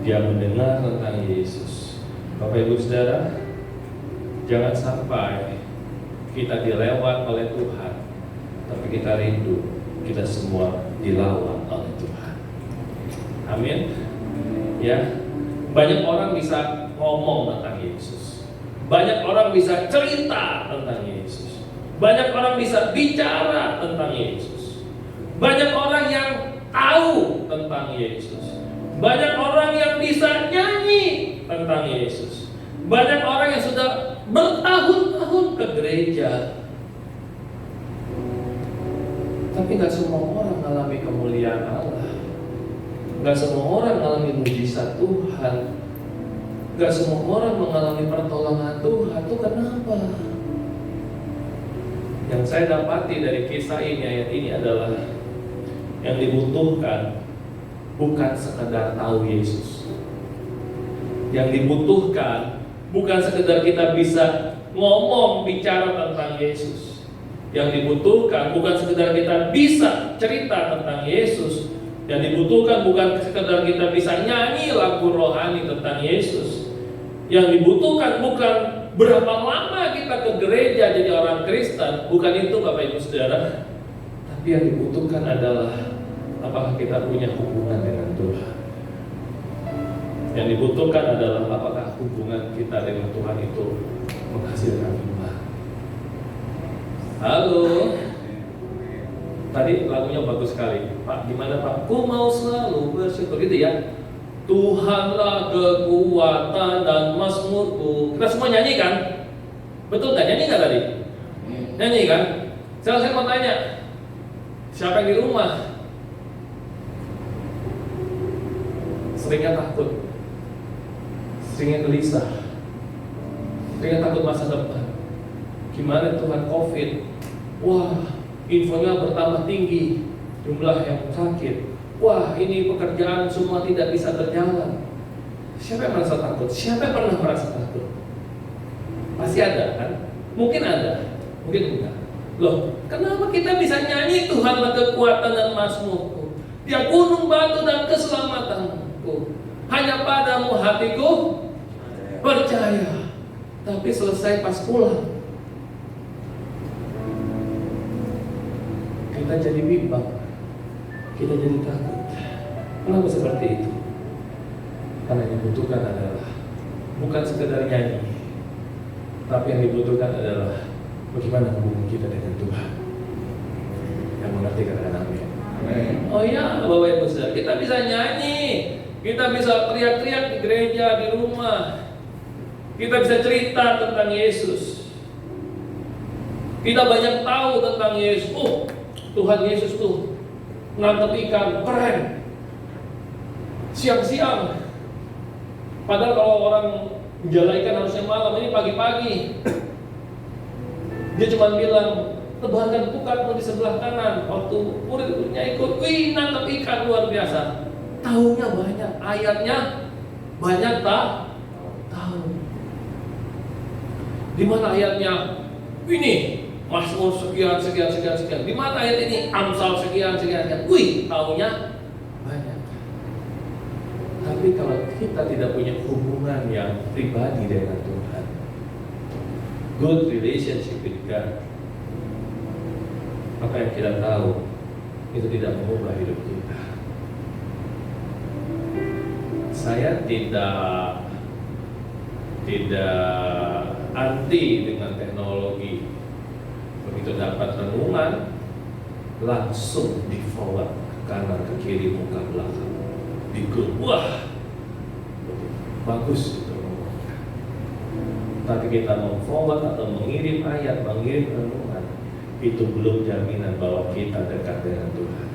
Dia mendengar tentang Yesus. Bapak Ibu Saudara, jangan sampai kita dilewat oleh Tuhan, tapi kita rindu kita semua dilawan oleh Tuhan. Amin. Ya, banyak orang bisa ngomong tentang Yesus. Banyak orang bisa cerita tentang Yesus. Banyak orang bisa bicara tentang Yesus. Banyak orang yang tahu tentang Yesus. Banyak orang yang bisa nyanyi tentang Yesus. Banyak orang yang sudah bertahun-tahun ke gereja. Tapi gak semua orang mengalami kemuliaan Allah. Gak semua orang mengalami mujizat Tuhan. Gak semua orang mengalami pertolongan Tuhan. Itu kenapa? Yang saya dapati dari kisah ini, ayat ini adalah yang dibutuhkan bukan sekedar tahu Yesus. Yang dibutuhkan bukan sekedar kita bisa ngomong, bicara tentang Yesus. Yang dibutuhkan bukan sekedar kita bisa cerita tentang Yesus. Yang dibutuhkan bukan sekedar kita bisa nyanyi lagu rohani tentang Yesus. Yang dibutuhkan bukan berapa lama kita ke gereja jadi orang Kristen. Bukan itu Bapak Ibu Saudara. Tapi yang dibutuhkan adalah apakah kita punya hubungan dengan Tuhan. Yang dibutuhkan adalah apakah hubungan kita dengan Tuhan itu menghasilkan iman. Halo. Tadi lagunya bagus sekali. Pak, gimana Pak? Ku mau selalu bersyukur, gitu ya. Tuhanlah kekuatan dan mazmurku. Kita semua nyanyi kan? Betul kan? Nyanyi nggak tadi? Nyanyi kan? Sekarang saya mau tanya, siapa yang di rumah seringnya takut, seringnya gelisah, seringnya takut masa depan? Gimana Tuhan COVID? Wah, infonya bertambah tinggi, jumlah yang sakit. Wah, ini pekerjaan semua tidak bisa berjalan. Siapa yang merasa takut? Siapa yang pernah merasa takut? Pasti ada kan? Mungkin ada, mungkin enggak. Loh, kenapa kita bisa nyanyi Tuhanlah kekuatan dan mazmurku, Dia gunung batu dan keselamatanku, hanya padamu hatiku percaya. Tapi selesai pas pulang, kita jadi bimbang, kita jadi takut. Kenapa seperti itu? Karena yang dibutuhkan adalah bukan sekedar nyanyi, tapi yang dibutuhkan adalah bagaimana hubungan kita dengan Tuhan. Yang mengerti katakan amin. Oh iya, Bapak Ibu Saudara, kita bisa nyanyi, kita bisa teriak-teriak di gereja, di rumah, kita bisa cerita tentang Yesus, kita banyak tahu tentang Yesus. Oh, Tuhan Yesus tuh nangkep ikan, keren, siang-siang. Padahal kalau orang menjala ikan harusnya malam, ini pagi-pagi. Dia cuma bilang, tebarkan pukatmu di sebelah kanan. Waktu murid-muridnya ikut, wih, nangkep ikan luar biasa. Tahunya banyak, ayatnya banyak tak tahu. Di mana ayatnya? Ini Mazmur sekian. Di mana ayat ini? Amsal sekian. Wih, tahunya banyak. Tapi kalau kita tidak punya hubungan yang pribadi dengan Tuhan, good relationship with God, apa yang kita tahu itu tidak mengubah hidup kita. Saya tidak anti dengan teknologi. Begitu dapat renungan, langsung di forward ke kanan, ke kiri, muka belakang, di grup. Wah, bagus itu. Tapi kita mau forward atau mengirim ayat, mengirim renungan, itu belum jaminan bahwa kita dekat dengan Tuhan.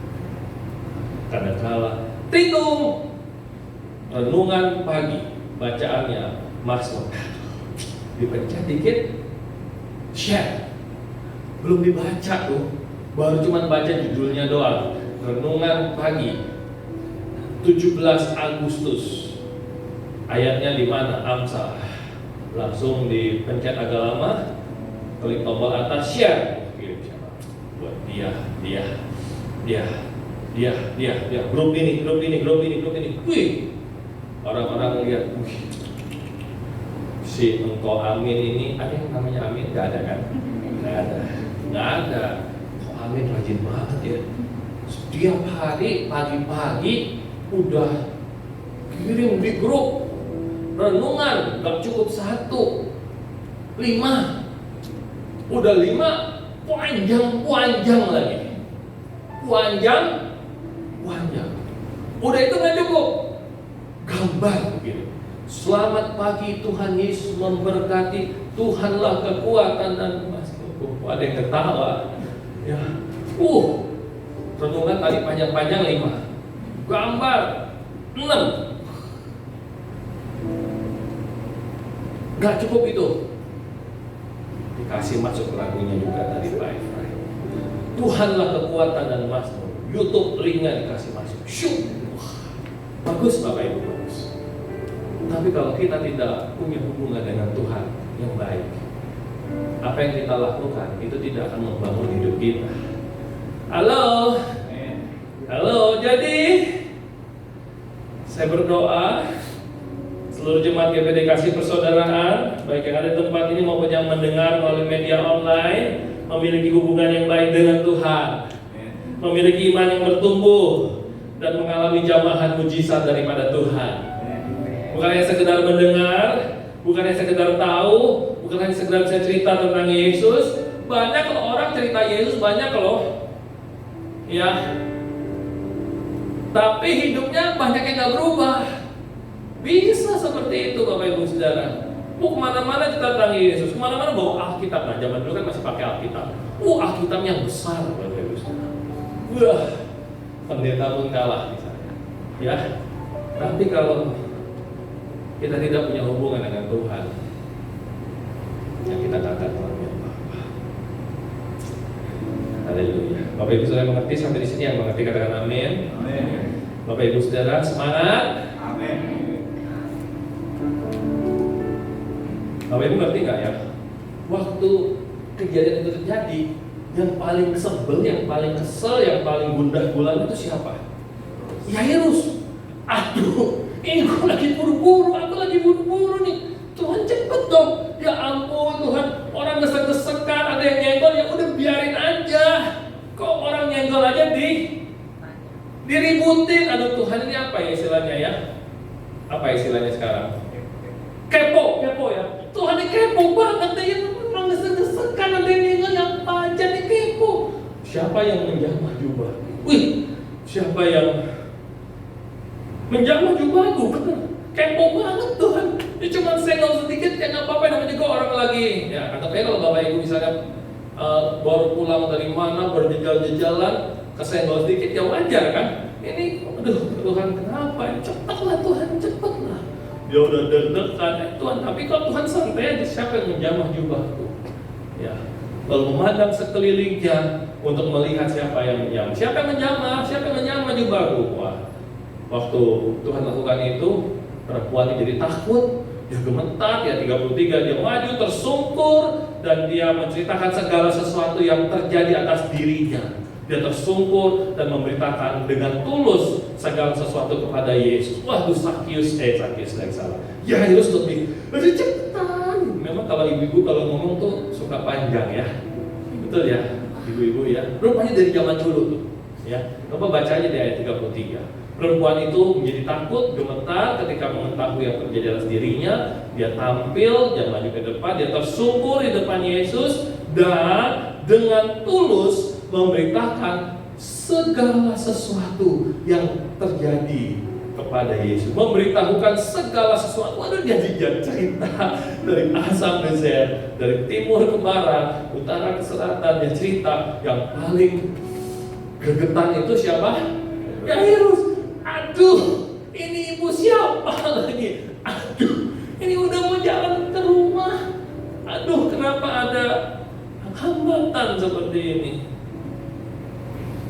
Karena kala hitung renungan pagi, bacaannya Mazmur, dipencet dikit, share, belum dibaca tuh, baru cuma baca judulnya doang. Renungan pagi 17 Agustus, ayatnya di mana? Amsal. Langsung dipencet agak lama, klik tombol atas share, kirim siapa? Buat dia. Grup ini. Wih, orang-orang lihat, wih, si engkau Amin ini, ada yang namanya Amin? Gak ada kan? Gak ada. Kok Amin rajin banget ya? Setiap hari pagi-pagi udah kirim di grup renungan, gak cukup 1, 5. Udah 5, panjang lagi. Panjang. Udah itu gak cukup, gambar begitu. Selamat pagi, Tuhan Yesus memberkati, Tuhanlah kekuatan dan mazmurku. Ada yang ketawa ya. Renungan tadi panjang-panjang 5, gambar 6. Gak cukup itu, dikasih masuk lagunya juga tadi Pak Efraim. Tuhanlah kekuatan dan mazmur. YouTube linknya dikasih masuk. Syuk. Bagus Bapak Ibu, bagus. Tapi kalau kita tidak punya hubungan dengan Tuhan yang baik, apa yang kita lakukan itu tidak akan membangun hidup kita. Halo, jadi saya berdoa seluruh jemaat GPD Kasih Persaudaraan, baik yang ada di tempat ini maupun yang mendengar melalui media online, memiliki hubungan yang baik dengan Tuhan. memiliki iman yang bertumbuh, dan mengalami jamahan mujizat daripada Tuhan. Bukan hanya sekedar mendengar, bukan hanya sekedar tahu, bukan hanya sekedar bisa cerita tentang Yesus. Banyak kalau orang cerita Yesus, banyak loh, ya. Tapi hidupnya banyak yang gak berubah. Bisa seperti itu Bapak Ibu Saudara. Mau kemana-mana cerita tentang Yesus, kemana-mana bawa Alkitab. Nah zaman dulu kan masih pakai Alkitab. Alkitab yang besar Bapak Ibu Saudara. Wah, pendeta pun kalah misalnya, ya. Tapi kalau kita tidak punya hubungan dengan Tuhan, yang kita katakan orangnya apa? Haleluya. Bapak Ibu Saudara mengerti sampai di sini? Yang mengerti katakan amin.
Amin.
Bapak Ibu Saudara semangat.
Amin.
Bapak Ibu ngerti nggak ya? Waktu kejadian itu terjadi, yang paling sebel, yang paling kesel, yang paling gundah gulana itu siapa? Yairus. Aduh, ini aku lagi buru-buru nih. Tuhan cepet dong. Ya ampun Tuhan, orang desek-desekan, ada yang nyenggol, ya udah biarin aja. Kok orang nyenggol aja diributin. Aduh Tuhan, ini apa ya istilahnya ya? Apa istilahnya sekarang? Kepo ya. Tuhan ini kepo banget deh, ya orang desek-desekan, ada yang nyenggol, yang aja nih kepo. Siapa yang menjamah jubah? Siapa yang menjamah jubahku? Bener, kepo banget Tuhan. Ini cuma senggol sedikit, ya nggak apa-apa, namanya juga orang lagi. Ya, anggapnya kalau Bapak Ibu misalnya baru pulang dari mana, berjejal-jejalan, kesenggol sedikit, ya wajar kan? Ini, aduh Tuhan kenapa? Cepatlah Tuhan, cepatlah. Dia udah deg-degan, Tuhan. Tapi kalau Tuhan santai aja, siapa yang menjamah jubahku? Ya, lalu memandang sekelilingnya untuk melihat siapa yang menjamah. Siapa yang menjamah jubahku? Wah, waktu Tuhan lakukan itu, perempuan ini jadi takut. Dia gemetar, ya 33, dia maju tersungkur, dan dia menceritakan segala sesuatu yang terjadi atas dirinya. Dia tersungkur dan memberitakan dengan tulus segala sesuatu kepada Yesus. Waduh, Sakius lagi salah. Yairus lebih cepetan. Memang kalau ibu-ibu kalau ngomong tuh suka panjang ya. Betul ya, ibu-ibu ya. Rupanya dari zaman dulu tuh. Ya, coba baca aja di ayat 33. Perempuan itu menjadi takut, gemetar ketika mengetahui yang terjadi atas dirinya. Dia tampil, dia maju ke depan, dia tersungkur di depan Yesus dan dengan tulus memberitakan segala sesuatu yang terjadi kepada Yesus. Memberitahukan segala sesuatu. Waduh, dia cerita dari asam ke Z, dari timur ke barat, utara ke selatan. Dia cerita. Yang paling gregetan itu siapa? Yairus. Aduh, ini ibu siapa lagi? Aduh, ini udah mau jalan ke rumah. Aduh, kenapa ada hambatan seperti ini?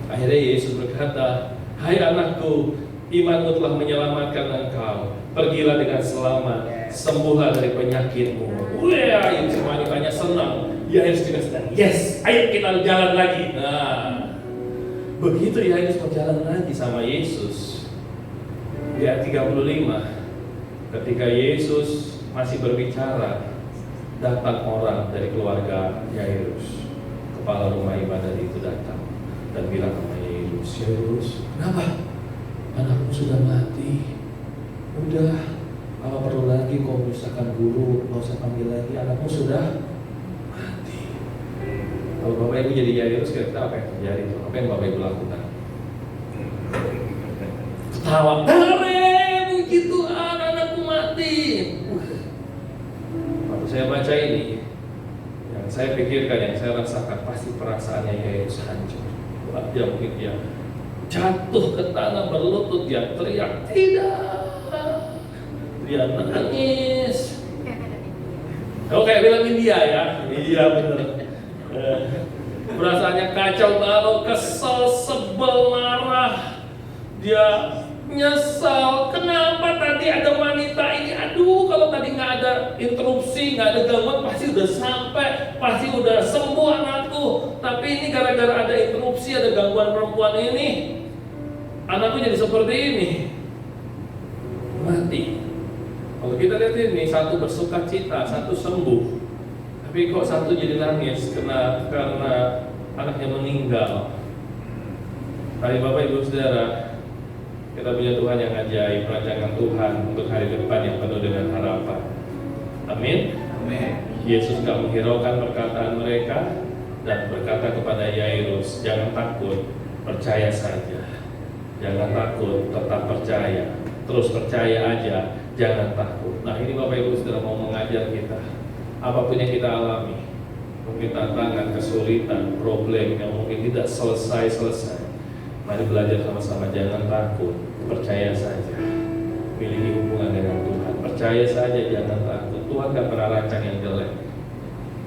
Akhirnya Yesus berkata, hai anakku, imanmu telah menyelamatkan engkau. Pergilah dengan selamat, sembuhlah dari penyakitmu. Wah, Yesus wanitanya senang. Yairus juga senang. Yes, ayo kita jalan lagi. Nah, begitu Yairus berjalan lagi sama Yesus. Di ayat 35, ketika Yesus masih berbicara, datang orang dari keluarga Yairus. Kepala rumah ibadah itu datang dan bilang sama Yairus, kenapa? Anakmu sudah mati. Udah, apa perlu lagi kau menyusahkan guru? Gak usah panggil lagi, anakmu sudah mati. Kalau Bapak Ibu jadi Yairus, kira-kira apa yang terjadi? Apa yang Bapak Ibu lakukan? Ketawa, begitu anakku mati. Waktu saya baca ini, yang saya pikirkan, yang saya rasakan, pasti perasaannya Yairus hancur. Dia mungkin dia jatuh ke tanah berlutut, dia teriak, tidak. Dia nangis. Kau kayak bilangin dia ya? Iya benar. Perasaannya kacau balau, kesel, sebel, marah. Dia nyesal, kenapa tadi ada wanita ini? Aduh, kalau tadi nggak ada interupsi, nggak ada gangguan, pasti udah sampai, pasti udah sembuh anakku. Tapi ini gara-gara ada interupsi, ada gangguan perempuan ini, anakku jadi seperti ini, mati. Kalau kita lihat ini, satu bersuka cita, satu sembuh, tapi kok satu jadi nangis karena anaknya meninggal. Hari Bapak Ibu Saudara, kita punya Tuhan yang ajaib, rancangan Tuhan untuk hari depan yang penuh dengan harapan. Amin.
Amin.
Yesus gak menghiraukan perkataan mereka dan berkata kepada Yairus, jangan takut, percaya saja. Jangan takut, tetap percaya. Terus percaya aja, jangan takut. Nah, ini Bapak Ibu Saudara mau mengajar kita. Apapun yang kita alami, mungkin tantangan, kesulitan, problem yang mungkin tidak selesai. Mari belajar sama-sama, jangan takut, percaya saja. Miliki hubungan dengan Tuhan, percaya saja, jangan takut. Tuhan gak pernah rancang yang jelek.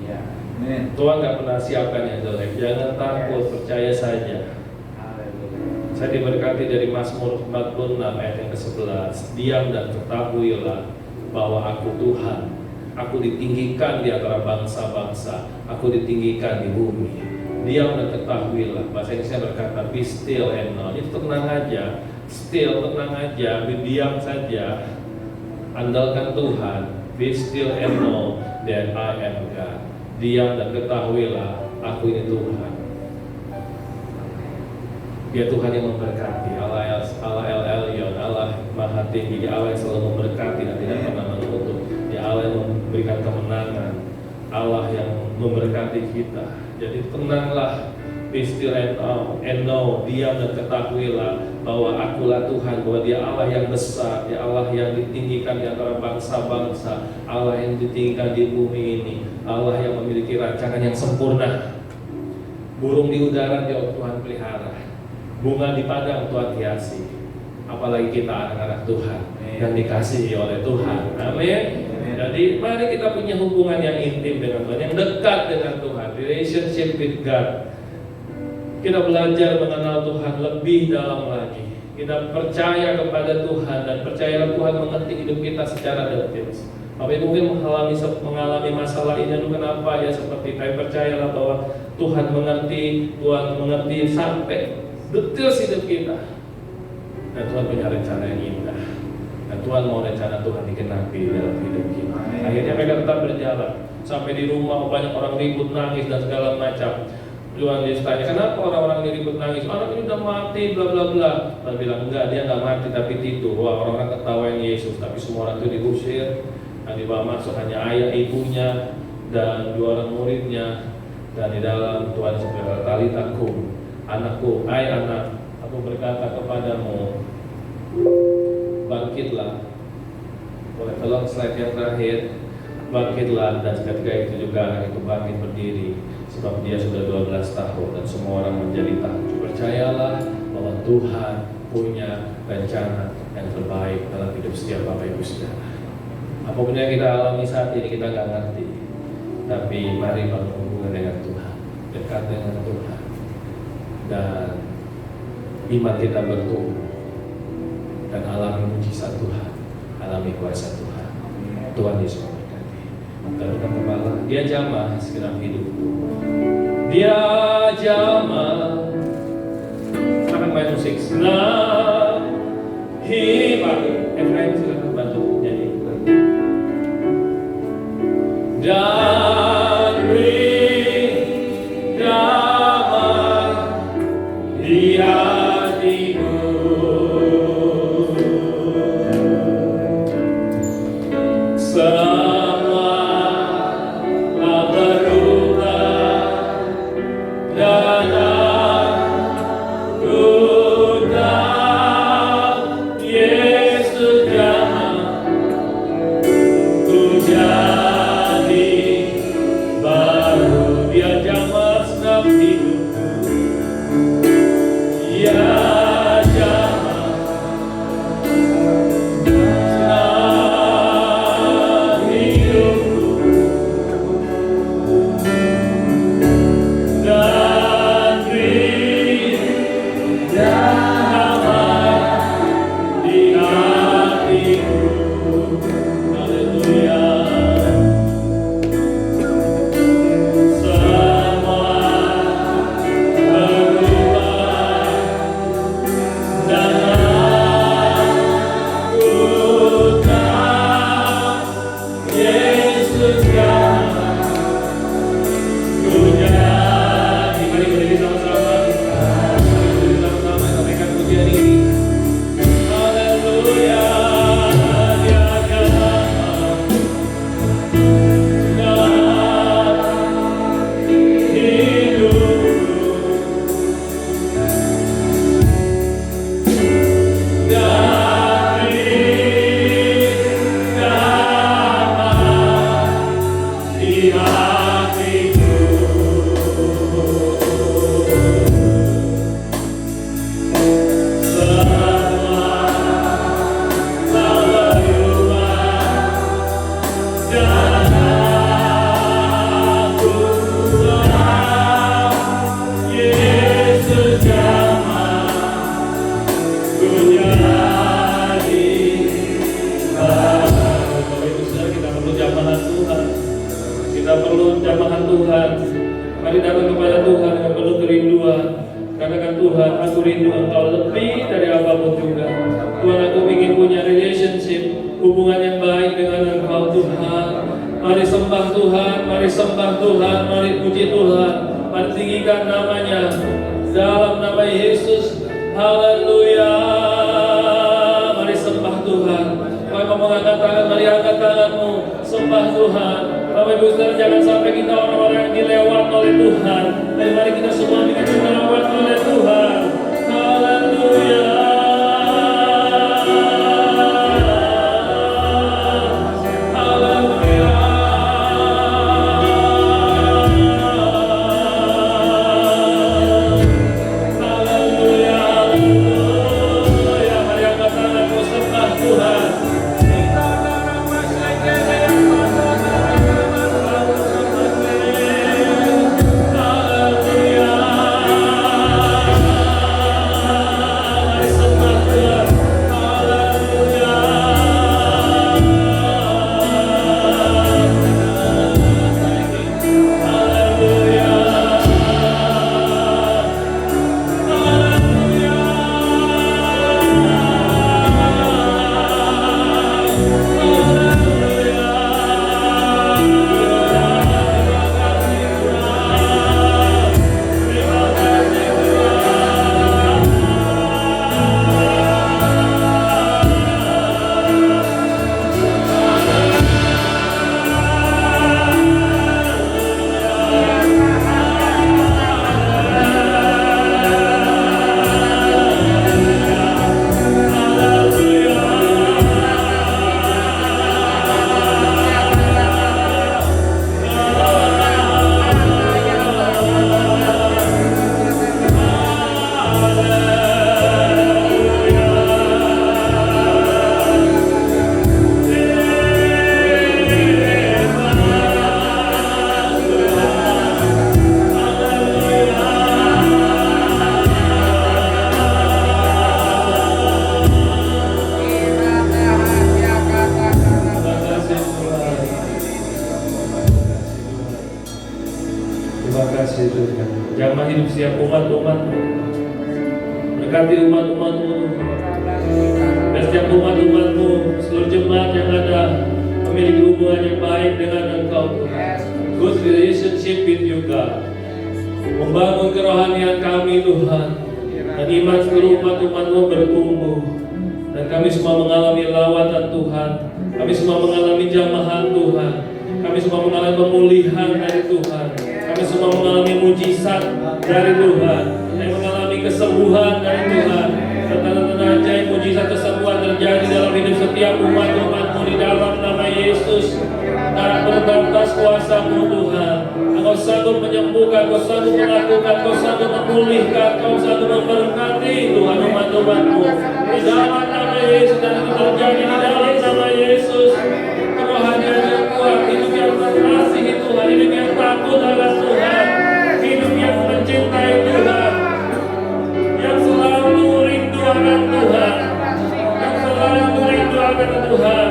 Ya. Amin.
Tuhan gak pernah siapkan yang jelek. Jangan takut, percaya saja.
Haleluya.
Saya diberkati dari Mazmur 46 ayat yang ke-11. Diam dan ketahuilah bahwa aku Tuhan. Aku ditinggikan di antara bangsa-bangsa. Aku ditinggikan di bumi. Diam dan ketahuilah. Bahasa Inggrisnya berkata be still and know. Itu tenang aja. Still, tenang aja. Diam saja. Andalkan Tuhan. Be still and know that I am God. Diam dan ketahuilah aku ini Tuhan. Dia Tuhan yang memberkati, Allah El Elyon, Allah Maha Tinggi, Dia Allah yang selalu memberkati dan tidak pernah mengutuk. Dia Allah yang memberikan kemenangan, Allah yang memberkati kita. Jadi tenanglah, be still and know, diam dan ketahuilah bahwa akulah Tuhan, bahwa Dia Allah yang besar, Dia Allah yang ditinggikan di antara bangsa-bangsa, Allah yang ditinggikan di bumi ini, Allah yang memiliki rancangan yang sempurna. Burung di udara Dia Tuhan pelihara, bunga di padang Tuhan hiasi, apalagi kita anak-anak Tuhan yang dikasihi oleh Tuhan. Amin. Jadi mari kita punya hubungan yang intim dengan Tuhan, yang dekat dengan Tuhan, relationship with God. Kita belajar mengenal Tuhan lebih dalam lagi. Kita percaya kepada Tuhan dan percayalah Tuhan mengerti hidup kita secara detail. Tapi mungkin mengalami masalah ini, lalu kenapa ya seperti itu? Percayalah bahwa Tuhan mengerti sampai detail hidup kita. Dan Tuhan punya rencana yang indah. Dan Tuhan mau rencana Tuhan digenapi dalam hidup kita. Akhirnya mereka tetap berjalan. Sampai di rumah banyak orang ribut, nangis dan segala macam. Tuhan Yesus tanya, kenapa orang-orang ini ribut nangis? Orang ini udah mati, bla bla bla. Tuhan bilang, enggak, dia nggak mati tapi tidur. Wah, orang-orang ketawain Yesus, tapi semua orang itu diusir. Dan dibawa masuk hanya ayah ibunya dan 2 orang muridnya. Dan di dalam Tuhan Yesus berkata, talitakum, anakku, hai anak, aku berkata kepadamu, bangkitlah. Boleh tolong slide yang terakhir. Bangkitlah, dan ketika itu juga anak itu bangkit berdiri. Sebab dia sudah 12 tahun dan semua orang menjadi takjub. Percayalah bahwa Tuhan punya rencana yang terbaik dalam hidup setiap Bapak Ibu Saudara. Apapun yang kita alami saat ini kita nggak ngerti, tapi mari bangun hubungan dengan Tuhan, dekat dengan Tuhan, dan iman kita bertumbuh dan alami mujizat Tuhan, alami kuasa Tuhan. Tuhan Yesus memberkati. Kita kepala, dia jamah segenap hidupku. Dia jamah. Silakan main musik. Nah, hidup. Efraim silakan bantu nyanyi. Dan beri damai di hatiku. Yesus jamah, ku jadi sembah Tuhan, mari sembah Tuhan, mari puji Tuhan, mari tinggikan namanya dalam nama Yesus. Haleluya. Mari sembah Tuhan. Bapak mau angkat tangan, mari angkat tanganmu, sembah Tuhan. Bapak Ibu Saudara, jangan sampai kita orang-orang yang dilewat oleh Tuhan. Dan mari kita semua begitu dilewat oleh Tuhan. Haleluya. Jamah hidup siap umat-umat-Mu. Berkati umat-umat-Mu dan setiap umat-umat-Mu, seluruh jemaat yang ada memiliki hubungan yang baik dengan Engkau Tuhan. Good relationship with you God. Membangun kerohanian kami Tuhan, dan iman seluruh umat-umat-Mu bertumbuh. Dan kami semua mengalami lawatan Tuhan. Kami semua mengalami jamahan Tuhan. Kami semua mengalami pemulihan dari Tuhan. Kami semua mengalami mujizat dari Tuhan. Kami mengalami kesembuhan dari Tuhan. Dan tanda-tanda ajaib mujizat kesembuhan terjadi dalam hidup setiap umat-umat-Mu di dalam nama Yesus. Karena berbatas kuasa-Mu Tuhan. Engkau sanggup menyembuhkan, Kau sanggup melakukan, Kau sanggup memulihkan, Kau sanggup memberkati Tuhan umat-umat-Mu. Di dalam nama Yesus, dan itu terjadi di dalam nama Yesus. Kerohanian yang kuat, hidup yang mengasihi Tuhan, hidup yang takut akan Tuhan, hidup yang mencintai Tuhan, yang selalu rindu akan Tuhan, yang selalu rindu akan Tuhan.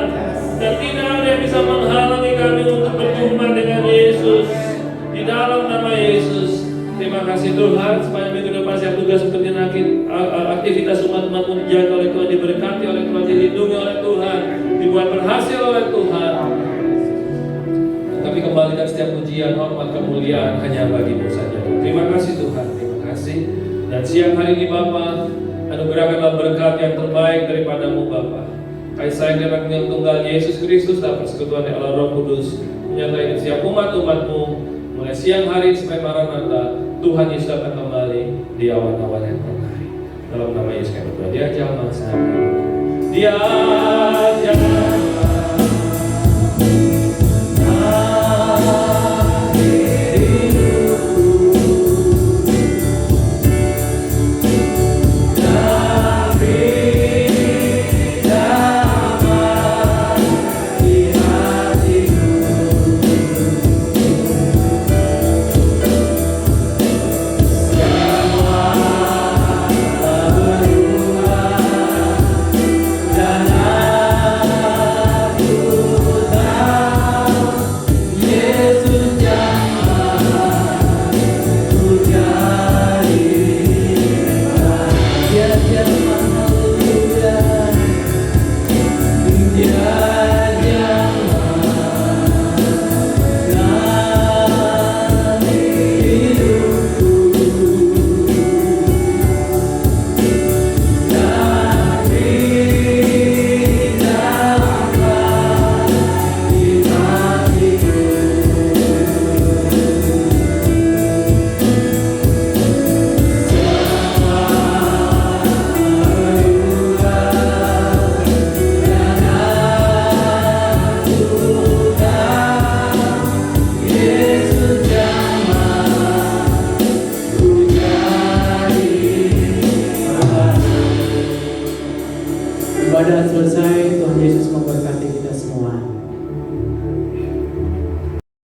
Dan tidak ada yang bisa menghalangi kami untuk berjumpa dengan Yesus. Di dalam nama Yesus. Terima kasih Tuhan, supaya minggu depan saya tugas untuk aktivitas umat-umat-Mu dijaga oleh Tuhan, diberkati oleh Tuhan, dilindungi oleh Tuhan, dibuat berhasil oleh Tuhan. Kami kembalikan setiap pujian, hormat, kemuliaan hanya bagi-Mu saja. Terima kasih Tuhan, terima kasih. Dan siang hari ini Bapa, anugerahkanlah berkat yang terbaik daripada-Mu Bapa. Kasih sayang dan yang tunggal Yesus Kristus dan persekutuan Allah Roh Kudus menyertai setiap umat-umat-Mu mulai siang hari sampai Maranatha. Tuhan Yesus akan kembali di awan-awan yang terbaik. Dalam nama Yesus kami berdoa. Dia jamah sampai. Dia jamah.
Dan ibadah selesai, Tuhan Yesus memberkati.